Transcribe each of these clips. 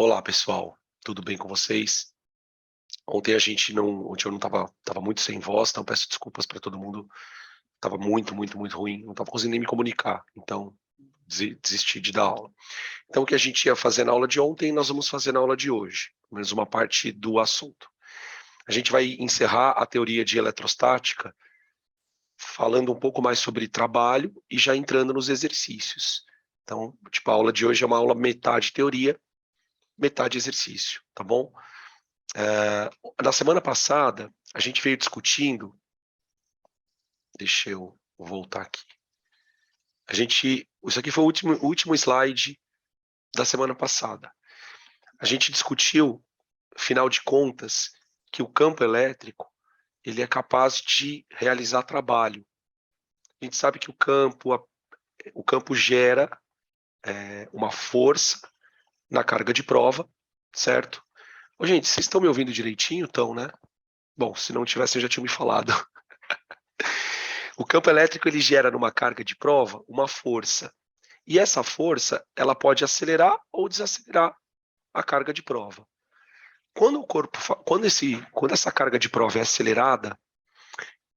Olá, pessoal. Tudo bem com vocês? Ontem eu não estava muito sem voz, então peço desculpas para todo mundo. Estava muito, muito, muito ruim, não estava conseguindo nem me comunicar, então desisti de dar aula. Então o que a gente ia fazer na aula de ontem, nós vamos fazer na aula de hoje, pelo menos uma parte do assunto. A gente vai encerrar a teoria de eletrostática falando um pouco mais sobre trabalho e já entrando nos exercícios. Então, tipo, a aula de hoje é uma aula metade teoria, metade exercício, tá bom? Na semana passada, a gente veio discutindo, deixa eu voltar aqui. Isso aqui foi o último slide da semana passada. A gente discutiu, afinal de contas, que o campo elétrico ele é capaz de realizar trabalho. A gente sabe que o campo gera uma força na carga de prova, certo? Ô, gente, vocês estão me ouvindo direitinho? Então, né? Bom, se não tivessem, já tinham me falado. O campo elétrico ele gera numa carga de prova uma força. E essa força, ela pode acelerar ou desacelerar a carga de prova. Quando essa carga de prova é acelerada,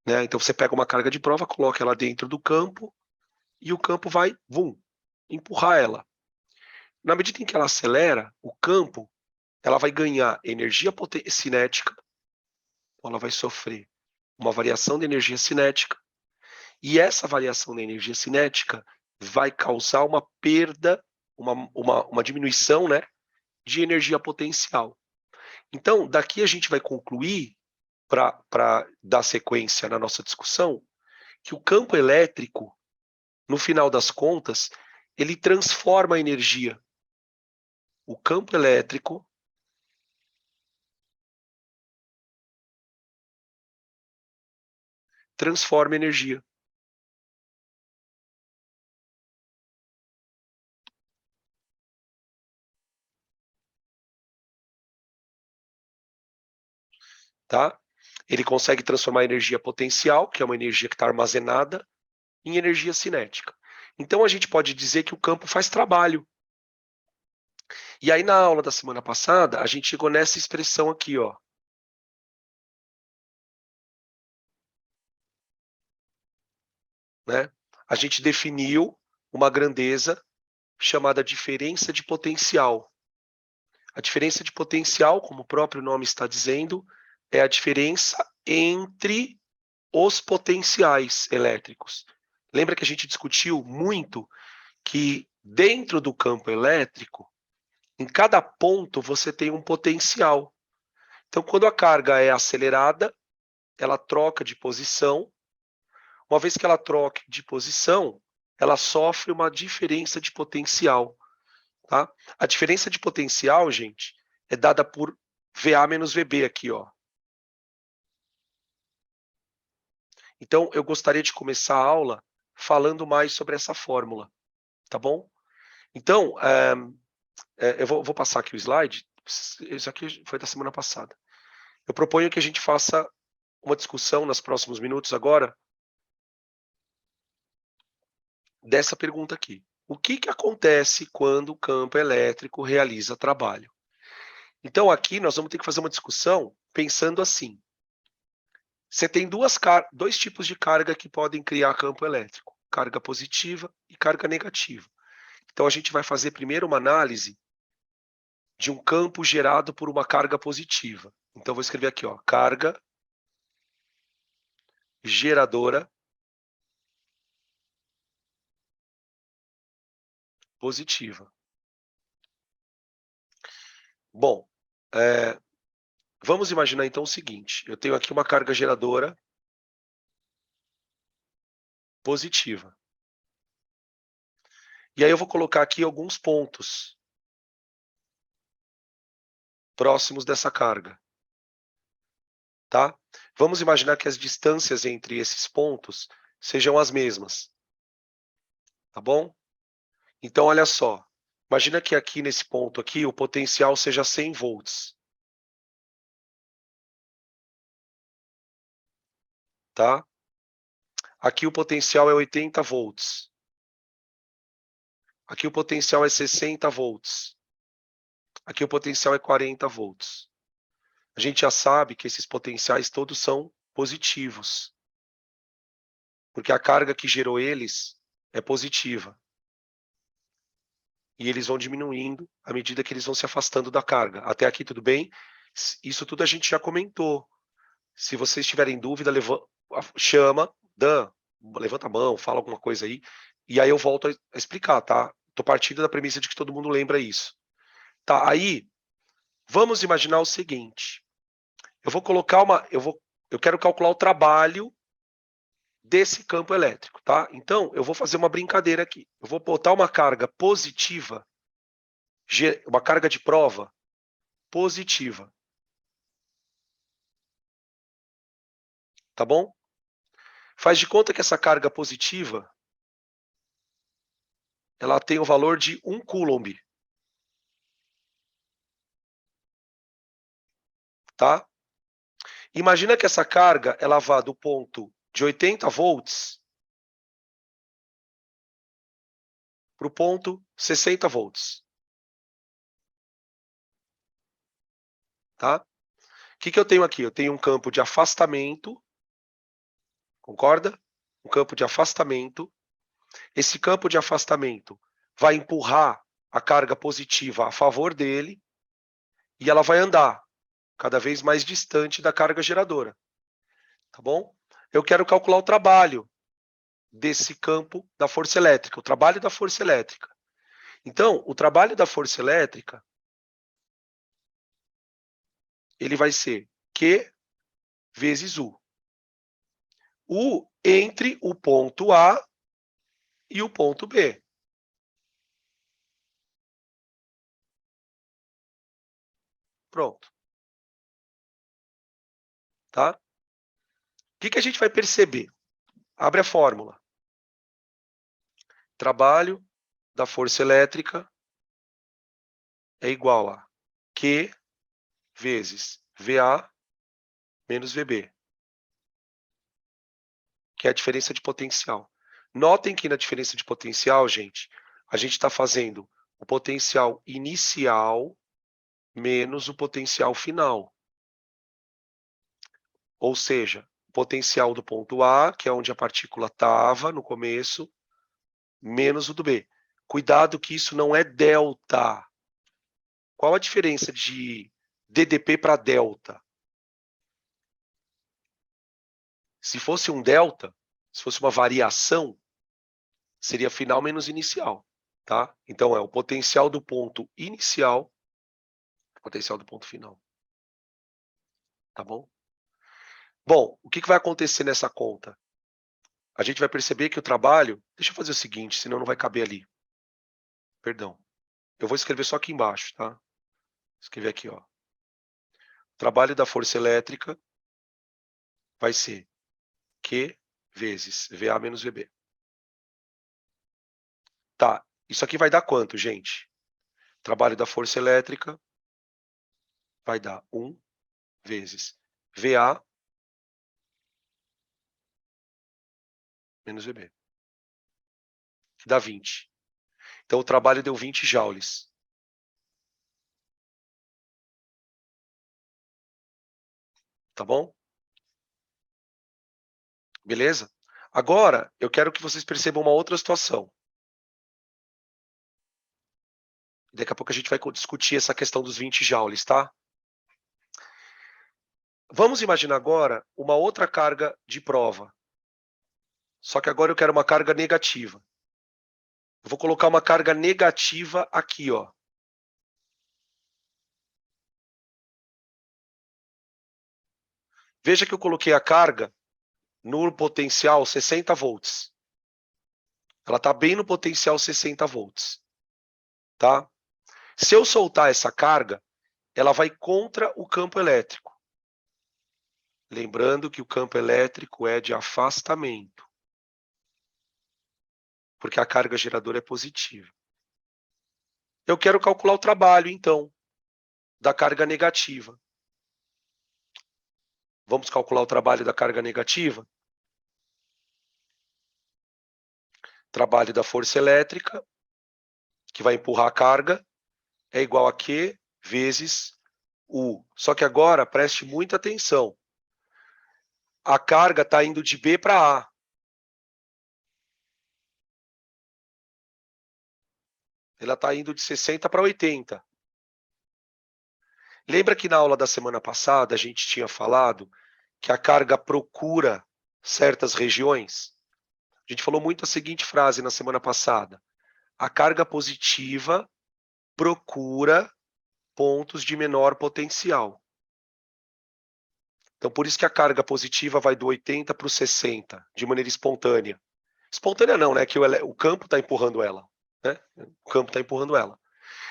né, então você pega uma carga de prova, coloca ela dentro do campo e o campo vai, empurrar ela. Na medida em que ela acelera, o campo, ela vai ganhar energia cinética, ela vai sofrer uma variação de energia cinética, e essa variação da energia cinética vai causar uma perda, uma diminuição, né, de energia potencial. Então, daqui a gente vai concluir, para dar sequência na nossa discussão, que o campo elétrico, no final das contas, ele transforma a energia. O campo elétrico transforma energia. Tá? Ele consegue transformar a energia potencial, que é uma energia que está armazenada, em energia cinética. Então a gente pode dizer que o campo faz trabalho. E aí na aula da semana passada, a gente chegou nessa expressão aqui, ó. Né? A gente definiu uma grandeza chamada diferença de potencial. A diferença de potencial, como o próprio nome está dizendo, é a diferença entre os potenciais elétricos. Lembra que a gente discutiu muito que dentro do campo elétrico, em cada ponto você tem um potencial. Então, quando a carga é acelerada, ela troca de posição. Uma vez que ela troca de posição, ela sofre uma diferença de potencial. Tá? A diferença de potencial, gente, é dada por VA menos VB aqui, ó. Então, eu gostaria de começar a aula falando mais sobre essa fórmula, tá bom? Então, eu vou passar aqui o slide. Isso aqui foi da semana passada. Eu proponho que a gente faça uma discussão nos próximos minutos agora dessa pergunta aqui. O que acontece quando o campo elétrico realiza trabalho? Então, aqui nós vamos ter que fazer uma discussão pensando assim. Você tem dois tipos de carga que podem criar campo elétrico, carga positiva e carga negativa. Então, a gente vai fazer primeiro uma análise de um campo gerado por uma carga positiva. Então, vou escrever aqui, ó, carga geradora positiva. Bom, vamos imaginar então o seguinte, eu tenho aqui uma carga geradora positiva. E aí eu vou colocar aqui alguns pontos próximos dessa carga. Tá? Vamos imaginar que as distâncias entre esses pontos sejam as mesmas. Tá bom? Então, olha só. Imagina que aqui nesse ponto aqui o potencial seja 100 volts. Tá? Aqui o potencial é 80 volts. Aqui o potencial é 60 volts. Aqui o potencial é 40 volts. A gente já sabe que esses potenciais todos são positivos, porque a carga que gerou eles é positiva. E eles vão diminuindo à medida que eles vão se afastando da carga. Até aqui tudo bem? Isso tudo a gente já comentou. Se vocês tiverem dúvida, chama, Dan, levanta a mão, fala alguma coisa aí, e aí eu volto a explicar, tá? Tô partindo da premissa de que todo mundo lembra isso. Tá, aí, vamos imaginar o seguinte. Eu vou colocar eu quero calcular o trabalho desse campo elétrico, tá? Então, eu vou fazer uma brincadeira aqui. Eu vou botar uma carga positiva, uma carga de prova positiva. Tá bom? Faz de conta que essa carga positiva, ela tem o valor de 1 coulomb. Tá? Imagina que essa carga, ela vá do ponto de 80 volts para o ponto 60 volts. Tá? O que eu tenho aqui? Eu tenho um campo de afastamento, concorda? Um campo de afastamento. Esse campo de afastamento vai empurrar a carga positiva a favor dele e ela vai andar cada vez mais distante da carga geradora. Tá bom? Eu quero calcular o trabalho desse campo da força elétrica, o trabalho da força elétrica. Então, o trabalho da força elétrica, ele vai ser Q vezes U. U entre o ponto A e o ponto B. Pronto. Tá? O que a gente vai perceber? Abre a fórmula. Trabalho da força elétrica é igual a Q vezes VA menos VB, que é a diferença de potencial. Notem que na diferença de potencial, gente, a gente está fazendo o potencial inicial menos o potencial final. Ou seja, o potencial do ponto A, que é onde a partícula estava no começo, menos o do B. Cuidado que isso não é delta. Qual a diferença de DDP para delta? Se fosse um delta, se fosse uma variação, seria final menos inicial. Tá? Então, é o potencial do ponto inicial, potencial do ponto final. Tá bom? Bom, o que vai acontecer nessa conta? A gente vai perceber que o trabalho... Deixa eu fazer o seguinte, senão não vai caber ali. Perdão. Eu vou escrever só aqui embaixo, tá? Vou escrever aqui, ó. O trabalho da força elétrica vai ser Q vezes VA menos VB. Tá, isso aqui vai dar quanto, gente? O trabalho da força elétrica vai dar 1 vezes VA menos VB, que dá 20. Então, o trabalho deu 20 joules. Tá bom? Beleza? Agora, eu quero que vocês percebam uma outra situação. Daqui a pouco a gente vai discutir essa questão dos 20 joules, tá? Vamos imaginar agora uma outra carga de prova. Só que agora eu quero uma carga negativa. Eu vou colocar uma carga negativa aqui, ó. Veja que eu coloquei a carga no potencial 60 volts. Ela está bem no potencial 60 volts. Tá? Se eu soltar essa carga, ela vai contra o campo elétrico. Lembrando que o campo elétrico é de afastamento. Porque a carga geradora é positiva. Eu quero calcular o trabalho, então, da carga negativa. Vamos calcular o trabalho da carga negativa? Trabalho da força elétrica, que vai empurrar a carga, é igual a Q vezes U. Só que agora, preste muita atenção. A carga está indo de B para A. Ela está indo de 60 para 80. Lembra que na aula da semana passada a gente tinha falado que a carga procura certas regiões? A gente falou muito a seguinte frase na semana passada. A carga positiva procura pontos de menor potencial. Então, por isso que a carga positiva vai do 80 para o 60, de maneira espontânea. Espontânea não, né? Que o campo está empurrando ela. Né? O campo está empurrando ela.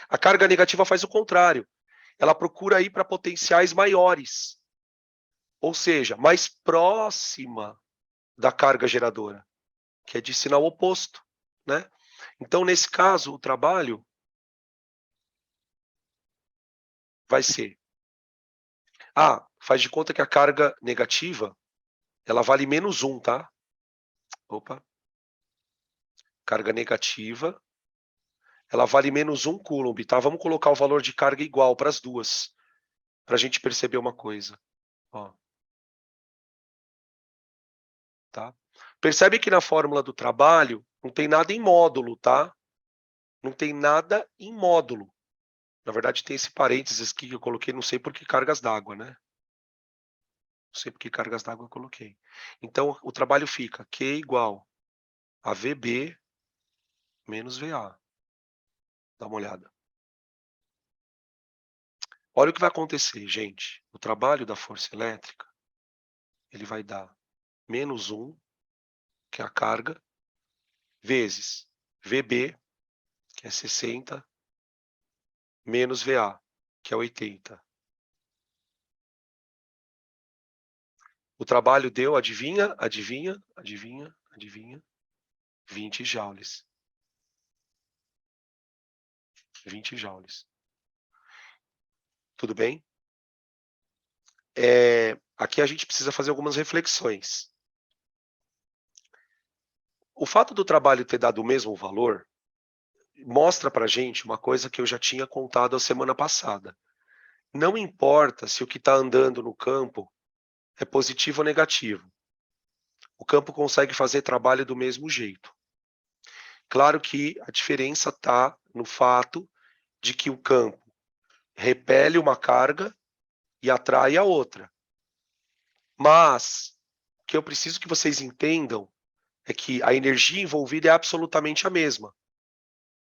A carga negativa faz o contrário. Ela procura ir para potenciais maiores. Ou seja, mais próxima da carga geradora, que é de sinal oposto. Né? Então, nesse caso, o trabalho vai ser... faz de conta que a carga negativa, ela vale menos 1, tá? Opa. Carga negativa, ela vale menos 1 coulomb, tá? Vamos colocar o valor de carga igual para as duas, para a gente perceber uma coisa. Ó. Tá? Percebe que na fórmula do trabalho não tem nada em módulo, tá? Não tem nada em módulo. Na verdade, tem esse parênteses aqui que eu coloquei, não sei por que cargas d'água, né? Não sei por que cargas d'água eu coloquei. Então, o trabalho fica Q igual a VB menos VA. Dá uma olhada. Olha o que vai acontecer, gente. O trabalho da força elétrica, ele vai dar menos 1, que é a carga, vezes VB, que é 60, menos VA, que é 80. O trabalho deu, adivinha, adivinha, adivinha, adivinha, 20 joules. 20 joules. Tudo bem? Aqui a gente precisa fazer algumas reflexões. O fato do trabalho ter dado o mesmo valor mostra pra gente uma coisa que eu já tinha contado a semana passada. Não importa se o que está andando no campo é positivo ou negativo. O campo consegue fazer trabalho do mesmo jeito. Claro que a diferença está no fato de que o campo repele uma carga e atrai a outra. Mas o que eu preciso que vocês entendam é que a energia envolvida é absolutamente a mesma.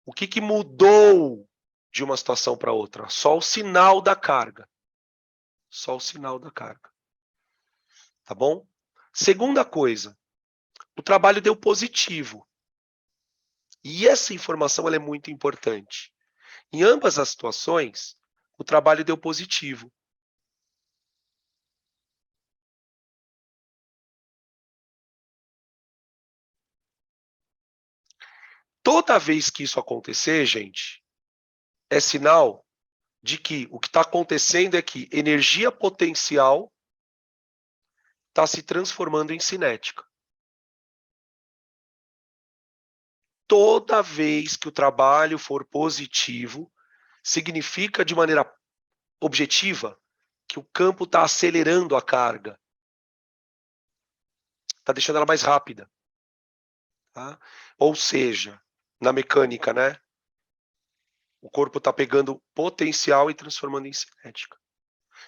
O que mudou de uma situação para outra? Só o sinal da carga. Só o sinal da carga. Tá bom? Segunda coisa, o trabalho deu positivo. E essa informação ela é muito importante. Em ambas as situações, o trabalho deu positivo. Toda vez que isso acontecer, gente, é sinal de que o que está acontecendo é que energia potencial está se transformando em cinética. Toda vez que o trabalho for positivo, significa de maneira objetiva que o campo está acelerando a carga, está deixando ela mais rápida. Tá? Ou seja, na mecânica, né? O corpo está pegando potencial e transformando em cinética.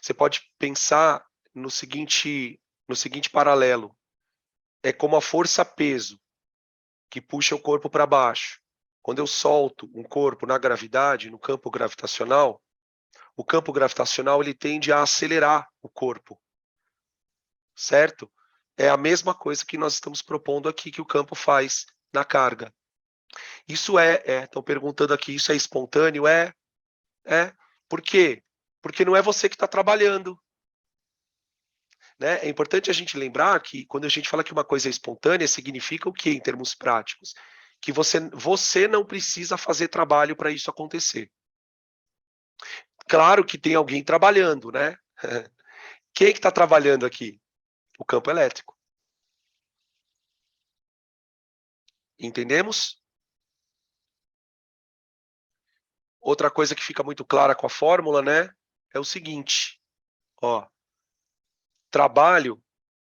Você pode pensar no seguinte paralelo. É como a força-peso que puxa o corpo para baixo. Quando eu solto um corpo na gravidade, no campo gravitacional, o campo gravitacional ele tende a acelerar o corpo. Certo? É a mesma coisa que nós estamos propondo aqui que o campo faz na carga. Isso estão perguntando aqui, isso é espontâneo? É. Por quê? Porque não é você que está trabalhando. Né? É importante a gente lembrar que quando a gente fala que uma coisa é espontânea, significa o quê em termos práticos? Que você não precisa fazer trabalho para isso acontecer. Claro que tem alguém trabalhando, né? Quem que está trabalhando aqui? O campo elétrico. Entendemos? outra coisa que fica muito clara com a fórmula, né, é o seguinte, ó, trabalho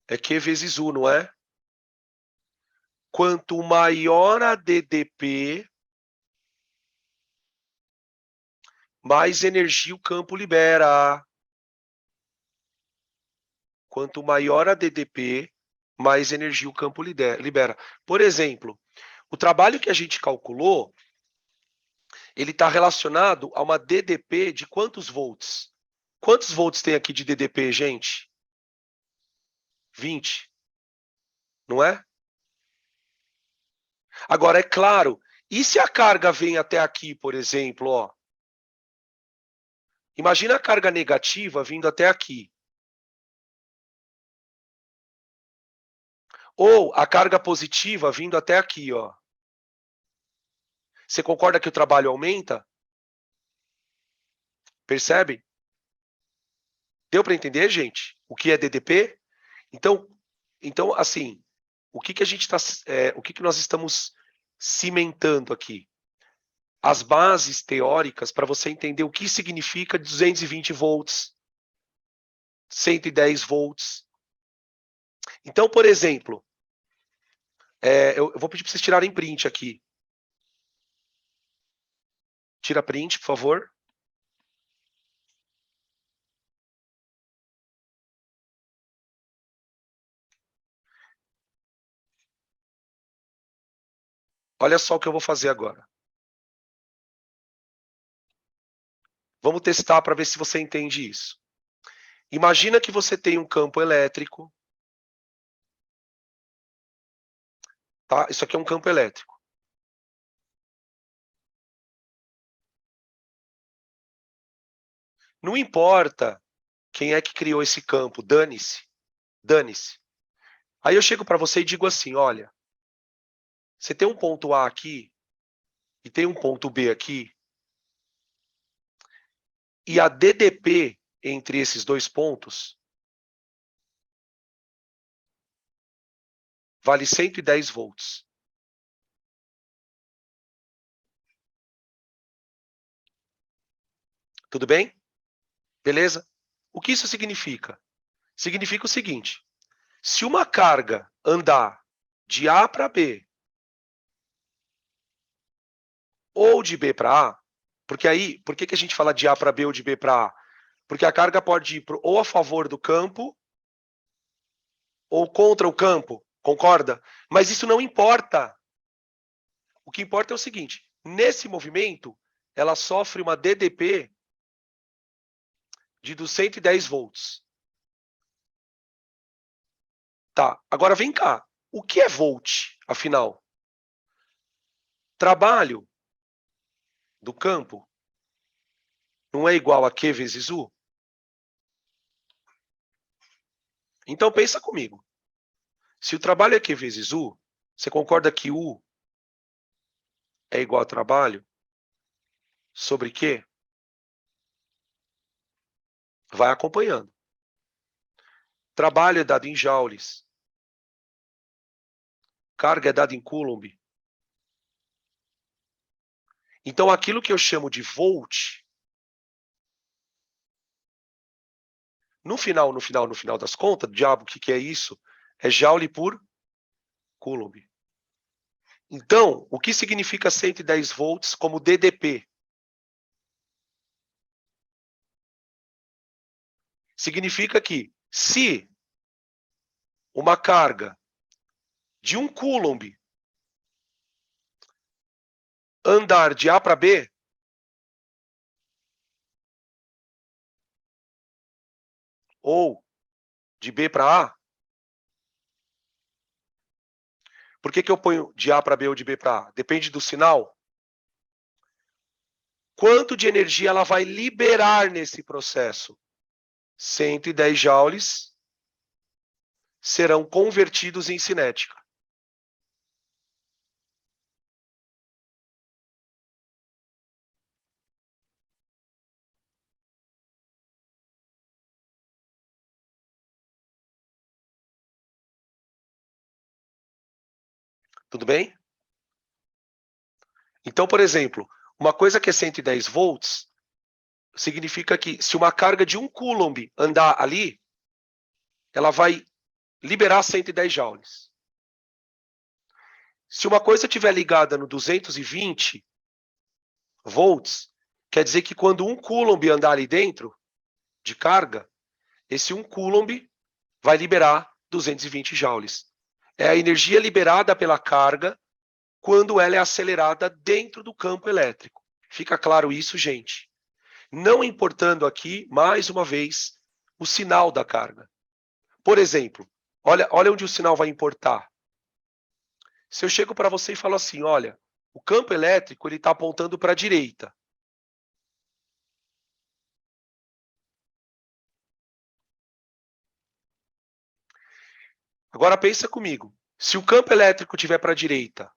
é Q vezes U, não é? Quanto maior a DDP, mais energia o campo libera. Quanto maior a DDP, mais energia o campo libera. Por exemplo, o trabalho que a gente calculou, ele está relacionado a uma DDP de quantos volts? Quantos volts tem aqui de DDP, gente? 20, não é? Agora, é claro, e se a carga vem até aqui, por exemplo, ó? Imagina a carga negativa vindo até aqui. Ou a carga positiva vindo até aqui, ó. Você concorda que o trabalho aumenta? Percebe? Deu para entender, gente? O que é DDP? Então, assim, o que a gente está, o que nós estamos cimentando aqui? As bases teóricas para você entender o que significa 220 volts, 110 volts. Então, por exemplo, eu vou pedir para vocês tirarem print aqui. Tira print, por favor. Olha só o que eu vou fazer agora. Vamos testar para ver se você entende isso. Imagina que você tem um campo elétrico. Tá? Isso aqui é um campo elétrico. Não importa quem é que criou esse campo, dane-se. Dane-se. Aí eu chego para você e digo assim, olha, você tem um ponto A aqui e tem um ponto B aqui, e a DDP entre esses dois pontos vale 110 volts. Tudo bem? Beleza? O que isso significa? Significa o seguinte, se uma carga andar de A para B ou de B para A, porque aí, por que a gente fala de A para B ou de B para A? Porque a carga pode ir ou a favor do campo ou contra o campo, concorda? Mas isso não importa. O que importa é o seguinte, nesse movimento, ela sofre uma DDP de 210 volts. Tá, agora vem cá. O que é volt, afinal? Trabalho do campo não é igual a Q vezes U? Então pensa comigo. Se o trabalho é Q vezes U, você concorda que U é igual a trabalho sobre Q? Vai acompanhando. Trabalho é dado em joules. Carga é dada em coulomb. Então aquilo que eu chamo de volt, no final das contas, diabo, o que é isso? É joule por coulomb. Então, o que significa 110 volts como DDP? Significa que se uma carga de 1 coulomb andar de A para B, ou de B para A, por que eu ponho de A para B ou de B para A? Depende do sinal. Quanto de energia ela vai liberar nesse processo? 110 joules serão convertidos em cinética. Tudo bem? Então, por exemplo, Uma coisa que é 110 volts significa que se uma carga de 1 coulomb andar ali, ela vai liberar 110 joules. Se uma coisa estiver ligada no 220 volts, quer dizer que quando 1 coulomb andar ali dentro de carga, esse 1 coulomb vai liberar 220 joules. É a energia liberada pela carga quando ela é acelerada dentro do campo elétrico. Fica claro isso, gente? Não importando aqui, mais uma vez, o sinal da carga. Por exemplo, olha onde o sinal vai importar. Se eu chego para você e falo assim, olha, o campo elétrico está apontando para a direita. Agora pensa comigo. Se o campo elétrico estiver para a direita,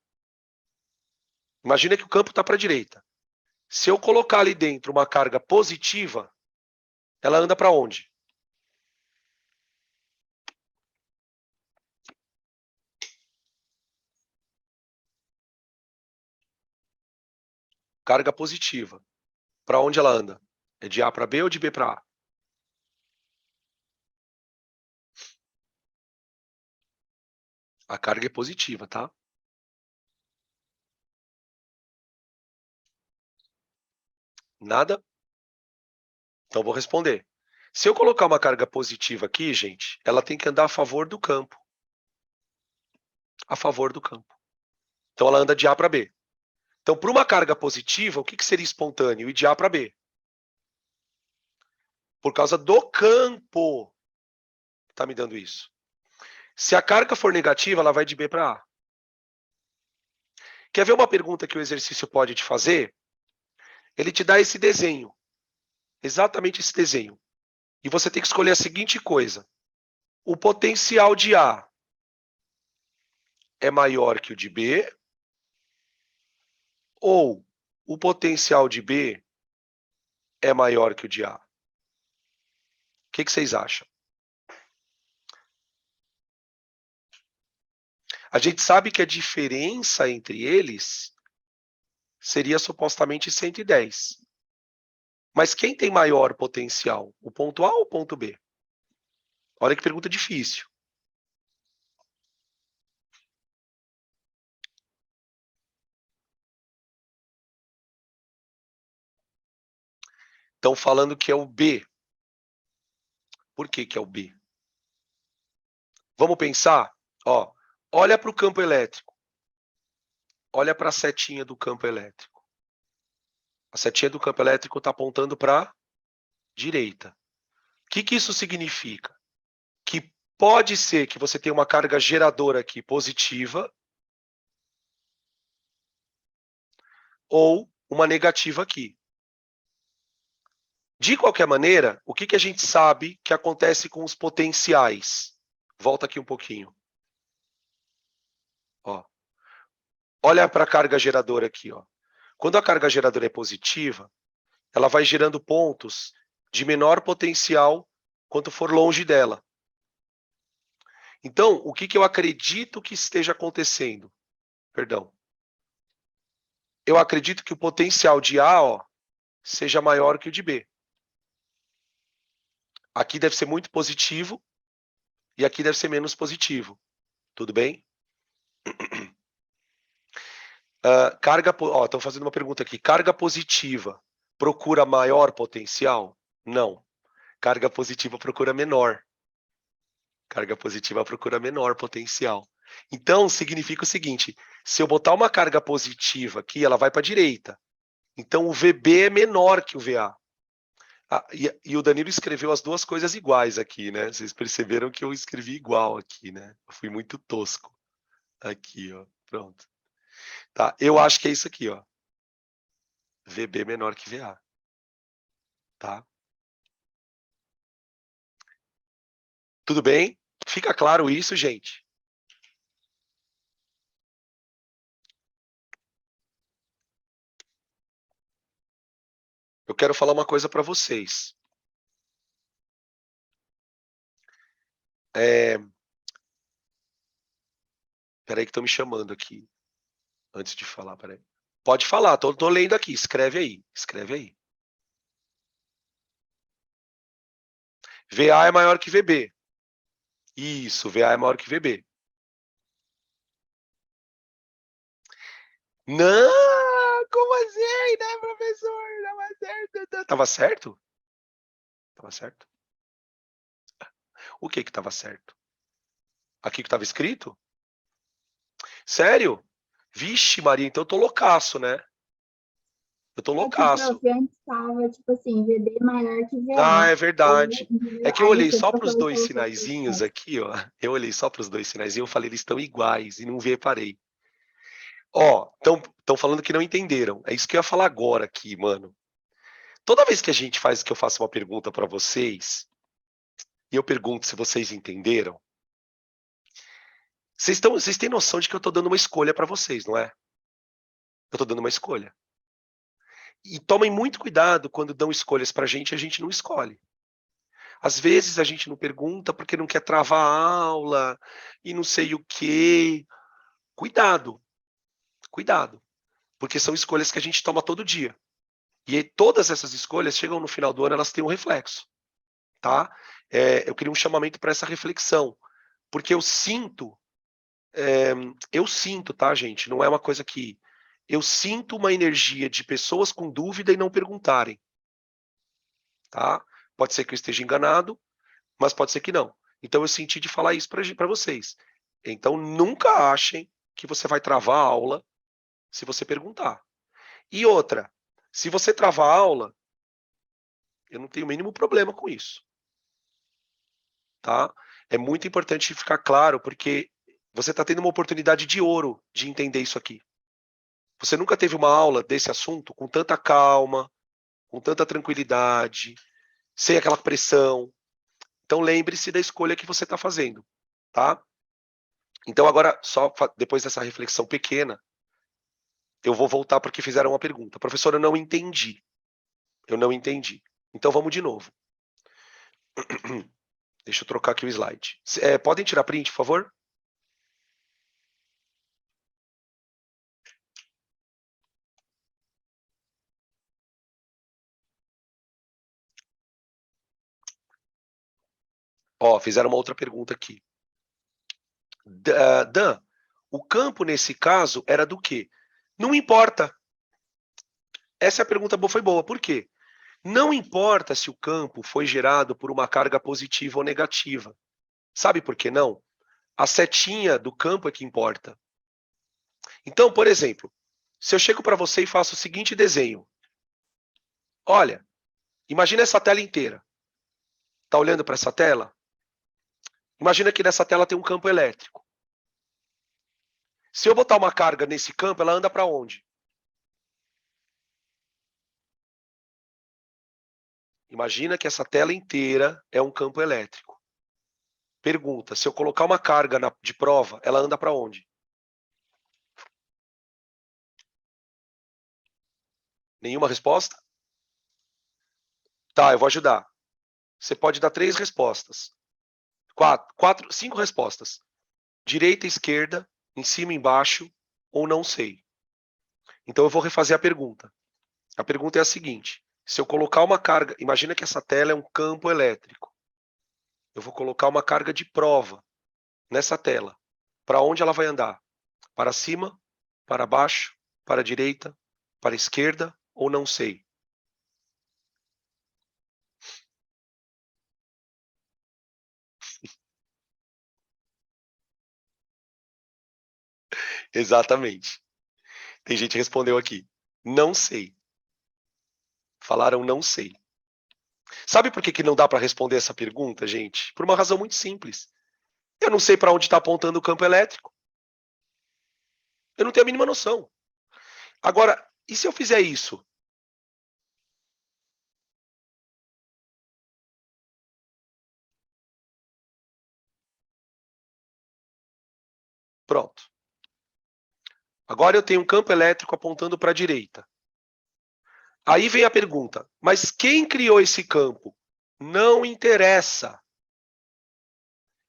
imagina que o campo está para a direita. Se eu colocar ali dentro uma carga positiva, ela anda para onde? Carga positiva. Para onde ela anda? É de A para B ou de B para A? A carga é positiva, tá? Nada? Então vou responder. Se eu colocar uma carga positiva aqui, gente, ela tem que andar a favor do campo. A favor do campo. Então ela anda de A para B. Então, para uma carga positiva, o que seria espontâneo? Ir de A para B. Por causa do campo que está me dando isso. Se a carga for negativa, ela vai de B para A. Quer ver uma pergunta que o exercício pode te fazer? Ele te dá esse desenho. Exatamente esse desenho. E você tem que escolher a seguinte coisa. O potencial de A é maior que o de B? Ou o potencial de B é maior que o de A? O que vocês acham? A gente sabe que a diferença entre eles seria supostamente 110. Mas quem tem maior potencial? O ponto A ou o ponto B? Olha que pergunta difícil. Estão falando que é o B. Por que é o B? Vamos pensar? Ó, olha para o campo elétrico. Olha para a setinha do campo elétrico. A setinha do campo elétrico está apontando para a direita. O que isso significa? Que pode ser que você tenha uma carga geradora aqui positiva ou uma negativa aqui. De qualquer maneira, o que a gente sabe que acontece com os potenciais? Volta aqui um pouquinho. Ó. Olha para a carga geradora aqui. Ó. Quando a carga geradora é positiva, ela vai gerando pontos de menor potencial quanto for longe dela. Então, o que eu acredito que esteja acontecendo? Perdão. Eu acredito que o potencial de A, ó, seja maior que o de B. Aqui deve ser muito positivo e aqui deve ser menos positivo. Tudo bem? Estão fazendo uma pergunta aqui. Carga positiva procura maior potencial? Não. Carga positiva procura menor. Carga positiva procura menor potencial. Então, significa o seguinte, se eu botar uma carga positiva aqui, ela vai para a direita. Então, o VB é menor que o VA. E o Danilo escreveu as duas coisas iguais aqui, né? Vocês perceberam que eu escrevi igual aqui, né? Eu fui muito tosco. Aqui, ó. Pronto. Tá, eu acho que é isso aqui, ó. VB menor que VA. Tá? Tudo bem? Fica claro isso, gente? Eu quero falar uma coisa para vocês. Peraí que estão me chamando aqui. Antes de falar, peraí. Pode falar, tô lendo aqui, escreve aí, escreve aí. VA é maior que VB. Isso, VA é maior que VB. Não, como assim, né, professor? Tava certo. Tava certo? Tava certo? O que que tava certo? Aqui que tava escrito? Sério? Vixe, Maria, então eu tô loucaço, né? Eu tô É que, loucaço. prof, antes estava, tipo assim, VB maior que Ah, VA. é verdade. É Entendeu? que eu Aí olhei você só para os trocou e dois colocou o sinaizinhos certo. aqui, ó. Eu olhei só para os dois sinaizinhos, eu falei, eles estão iguais e não reparei. Ó, estão falando que não entenderam. É isso que eu ia falar agora aqui, mano. Toda vez que a gente faz que eu faço uma pergunta para vocês, e eu pergunto se vocês entenderam, vocês têm noção de que eu estou dando uma escolha para vocês, não é? Eu estou dando uma escolha. E tomem muito cuidado quando dão escolhas para a gente não escolhe. Às vezes a gente não pergunta porque não quer travar a aula e não sei o quê. Cuidado, cuidado, porque são escolhas que a gente toma todo dia. E aí, todas essas escolhas chegam no final do ano, elas têm um reflexo, tá? Eu queria um chamamento para essa reflexão, porque eu sinto, tá, gente? Não é uma coisa que eu sinto uma energia de pessoas com dúvida e não perguntarem, tá? Pode ser que eu esteja enganado, mas pode ser que não. Então eu senti de falar isso para vocês. Então nunca achem que você vai travar a aula se você perguntar. E outra, se você travar a aula, eu não tenho o mínimo problema com isso, tá? É muito importante ficar claro, porque você está tendo uma oportunidade de ouro de entender isso aqui. Você nunca teve uma aula desse assunto com tanta calma, com tanta tranquilidade, sem aquela pressão. Então lembre-se da escolha que você está fazendo, tá? Então agora, só depois dessa reflexão pequena, eu vou voltar porque fizeram uma pergunta. Professor, eu não entendi. Eu não entendi. Então vamos de novo. Deixa eu trocar aqui o slide. Podem tirar print, por favor? Ó, fizeram uma outra pergunta aqui. Dan, o campo nesse caso era do quê? Não importa. Essa pergunta foi boa. Por quê? Não importa se o campo foi gerado por uma carga positiva ou negativa. Sabe por que não? A setinha do campo é que importa. Então, por exemplo, se eu chego para você e faço o seguinte desenho. Olha, imagina essa tela inteira. Está olhando para essa tela? Imagina que nessa tela tem um campo elétrico. Se eu botar uma carga nesse campo, ela anda para onde? Imagina que essa tela inteira é um campo elétrico. Pergunta, se eu colocar uma carga de prova, ela anda para onde? Nenhuma resposta? Tá, eu vou ajudar. Você pode dar 3 respostas. 5 respostas. Direita, esquerda, em cima, embaixo, ou não sei. Então eu vou refazer a pergunta. A pergunta é a seguinte: se eu colocar uma carga, imagina que essa tela é um campo elétrico. Eu vou colocar uma carga de prova nessa tela. Para onde ela vai andar? Para cima, para baixo, para a direita, para a esquerda ou não sei? Exatamente. Tem gente que respondeu aqui. Não sei. Falaram não sei. Sabe por que não dá para responder essa pergunta, gente? Por uma razão muito simples. Eu não sei para onde está apontando o campo elétrico. Eu não tenho a mínima noção. Agora, e se eu fizer isso? Pronto. Agora eu tenho um campo elétrico apontando para a direita. Aí vem a pergunta: mas quem criou esse campo? Não interessa.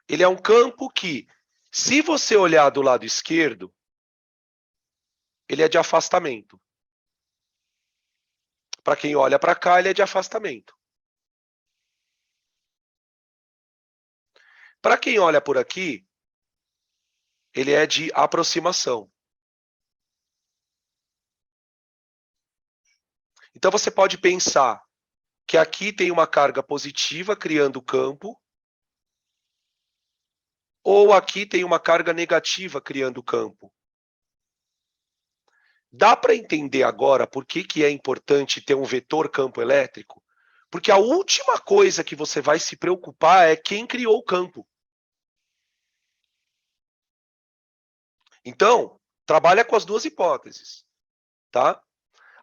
Ele é um campo que, se você olhar do lado esquerdo, ele é de afastamento. Para quem olha para cá, ele é de afastamento. Para quem olha por aqui, ele é de aproximação. Então você pode pensar que aqui tem uma carga positiva criando campo, ou aqui tem uma carga negativa criando campo. Dá para entender agora por que é importante ter um vetor campo elétrico? Porque a última coisa que você vai se preocupar é quem criou o campo. Então, trabalha com as duas hipóteses, tá?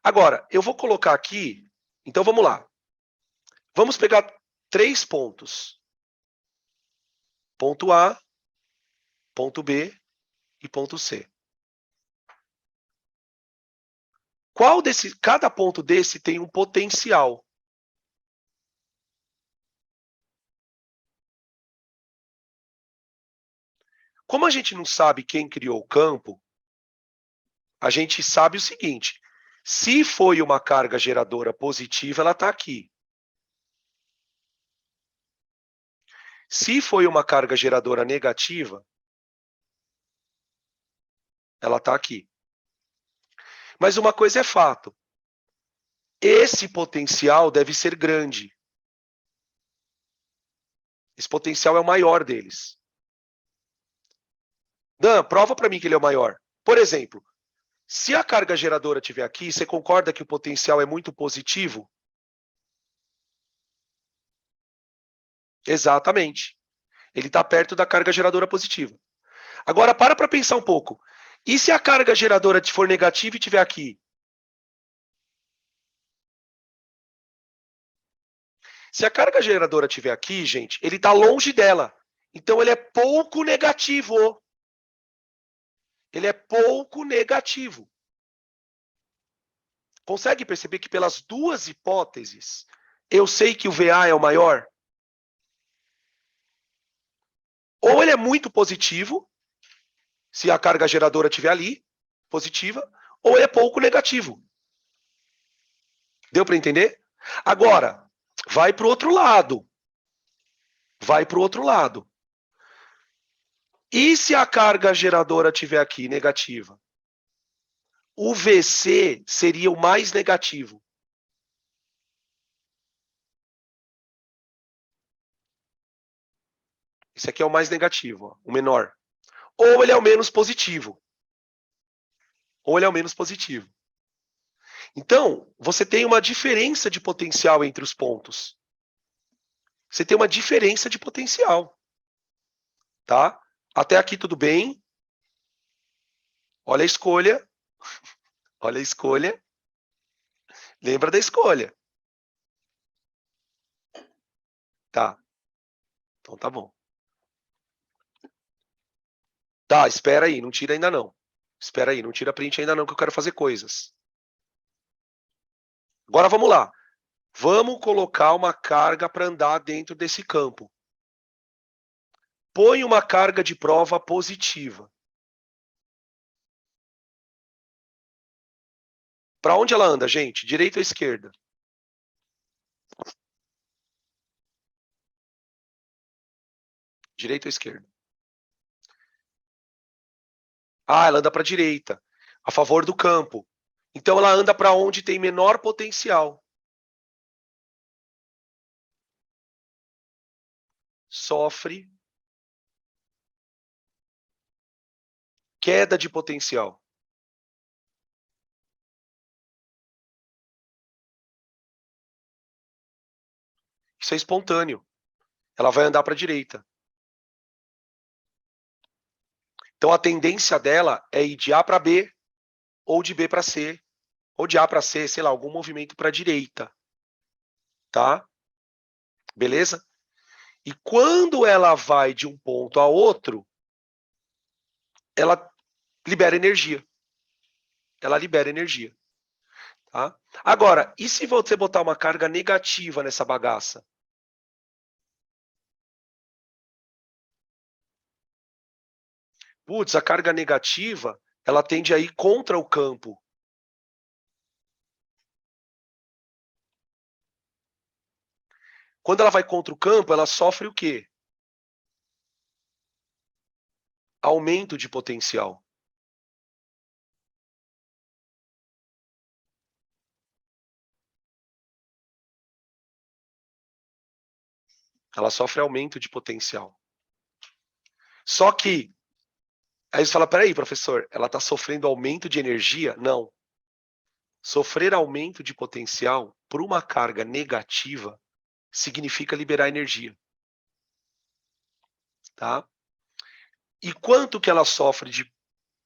Agora, eu vou colocar aqui, então vamos lá. Vamos pegar 3 pontos. Ponto A, ponto B e ponto C. Cada ponto desse tem um potencial. Como a gente não sabe quem criou o campo, a gente sabe o seguinte: se foi uma carga geradora positiva, ela está aqui. Se foi uma carga geradora negativa, ela está aqui. Mas uma coisa é fato: esse potencial deve ser grande. Esse potencial é o maior deles. Dan, prova para mim que ele é o maior. Por exemplo, se a carga geradora estiver aqui, você concorda que o potencial é muito positivo? Exatamente. Ele está perto da carga geradora positiva. Agora, para pensar um pouco. E se a carga geradora for negativa e estiver aqui? Se a carga geradora estiver aqui, gente, ele está longe dela. Então, ele é pouco negativo. Ele é pouco negativo. Consegue perceber que pelas duas hipóteses, eu sei que o VA é o maior? Ou ele é muito positivo, se a carga geradora estiver ali, positiva, ou ele é pouco negativo. Deu para entender? Agora, vai para o outro lado. Vai para o outro lado. E se a carga geradora estiver aqui, negativa? O VC seria o mais negativo. Esse aqui é o mais negativo, ó, o menor. Ou ele é o menos positivo. Ou ele é o menos positivo. Então, você tem uma diferença de potencial entre os pontos. Você tem uma diferença de potencial. Tá? Até aqui tudo bem. Olha a escolha. Olha a escolha. Lembra da escolha. Tá. Então tá bom. Tá, espera aí, não tira ainda não. Espera aí, não tira print ainda não, que eu quero fazer coisas. Agora vamos lá. Vamos colocar uma carga para andar dentro desse campo. Põe uma carga de prova positiva. Para onde ela anda, gente? Direita ou esquerda? Direita ou esquerda? Ah, ela anda para a direita, a favor do campo. Então ela anda para onde tem menor potencial. Sofre queda de potencial. Isso é espontâneo. Ela vai andar para a direita. Então a tendência dela é ir de A para B, ou de B para C, ou de A para C, sei lá, algum movimento para a direita. Tá? Beleza? E quando ela vai de um ponto a outro, ela libera energia. Ela libera energia. Tá? Agora, e se você botar uma carga negativa nessa bagaça? Putz, a carga negativa, ela tende a ir contra o campo. Quando ela vai contra o campo, ela sofre o quê? Aumento de potencial. Ela sofre aumento de potencial. Só que, aí você fala, peraí, professor, ela está sofrendo aumento de energia? Não. Sofrer aumento de potencial por uma carga negativa significa liberar energia. Tá? E quanto que ela sofre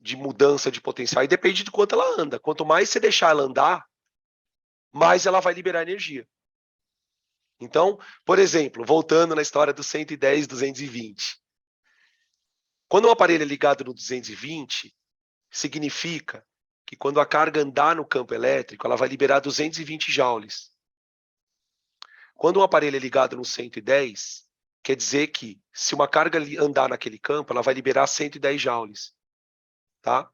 de mudança de potencial? Aí depende de quanto ela anda. Quanto mais você deixar ela andar, mais ela vai liberar energia. Então, por exemplo, voltando na história do 110, 220. Quando um aparelho é ligado no 220, significa que quando a carga andar no campo elétrico, ela vai liberar 220 joules. Quando um aparelho é ligado no 110, quer dizer que se uma carga andar naquele campo, ela vai liberar 110 joules. Tá?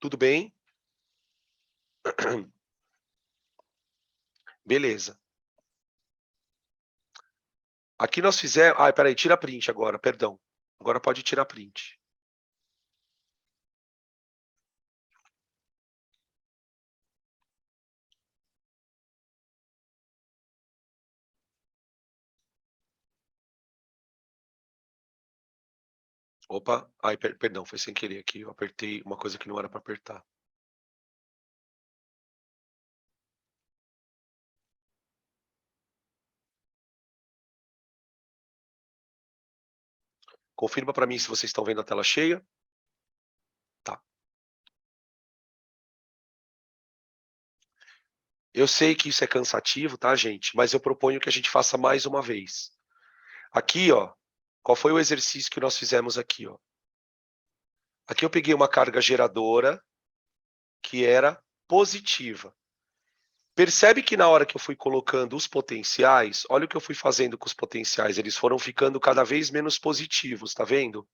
Tudo bem? Beleza. Aqui nós fizemos... Ah, peraí, tira print agora, perdão. Agora pode tirar print. Opa, ai, perdão, foi sem querer aqui. Eu apertei uma coisa que não era para apertar. Confirma para mim se vocês estão vendo a tela cheia. Tá. Eu sei que isso é cansativo, tá, gente? Mas eu proponho que a gente faça mais uma vez. Aqui, ó, qual foi o exercício que nós fizemos aqui, ó? Aqui eu peguei uma carga geradora que era positiva. Percebe que na hora que eu fui colocando os potenciais, olha o que eu fui fazendo com os potenciais, eles foram ficando cada vez menos positivos, tá vendo?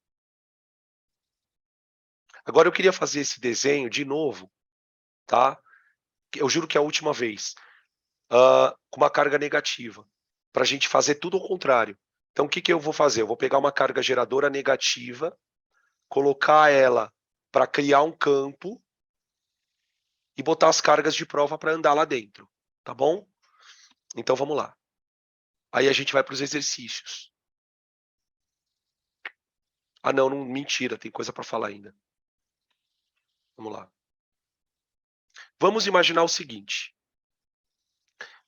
Agora eu queria fazer esse desenho de novo, tá? Eu juro que é a última vez, com uma carga negativa, para a gente fazer tudo ao contrário. Então o que eu vou fazer? Eu vou pegar uma carga geradora negativa, colocar ela para criar um campo e botar as cargas de prova para andar lá dentro, tá bom? Então vamos lá. Aí a gente vai para os exercícios. Ah, não, mentira, tem coisa para falar ainda. Vamos lá. Vamos imaginar o seguinte.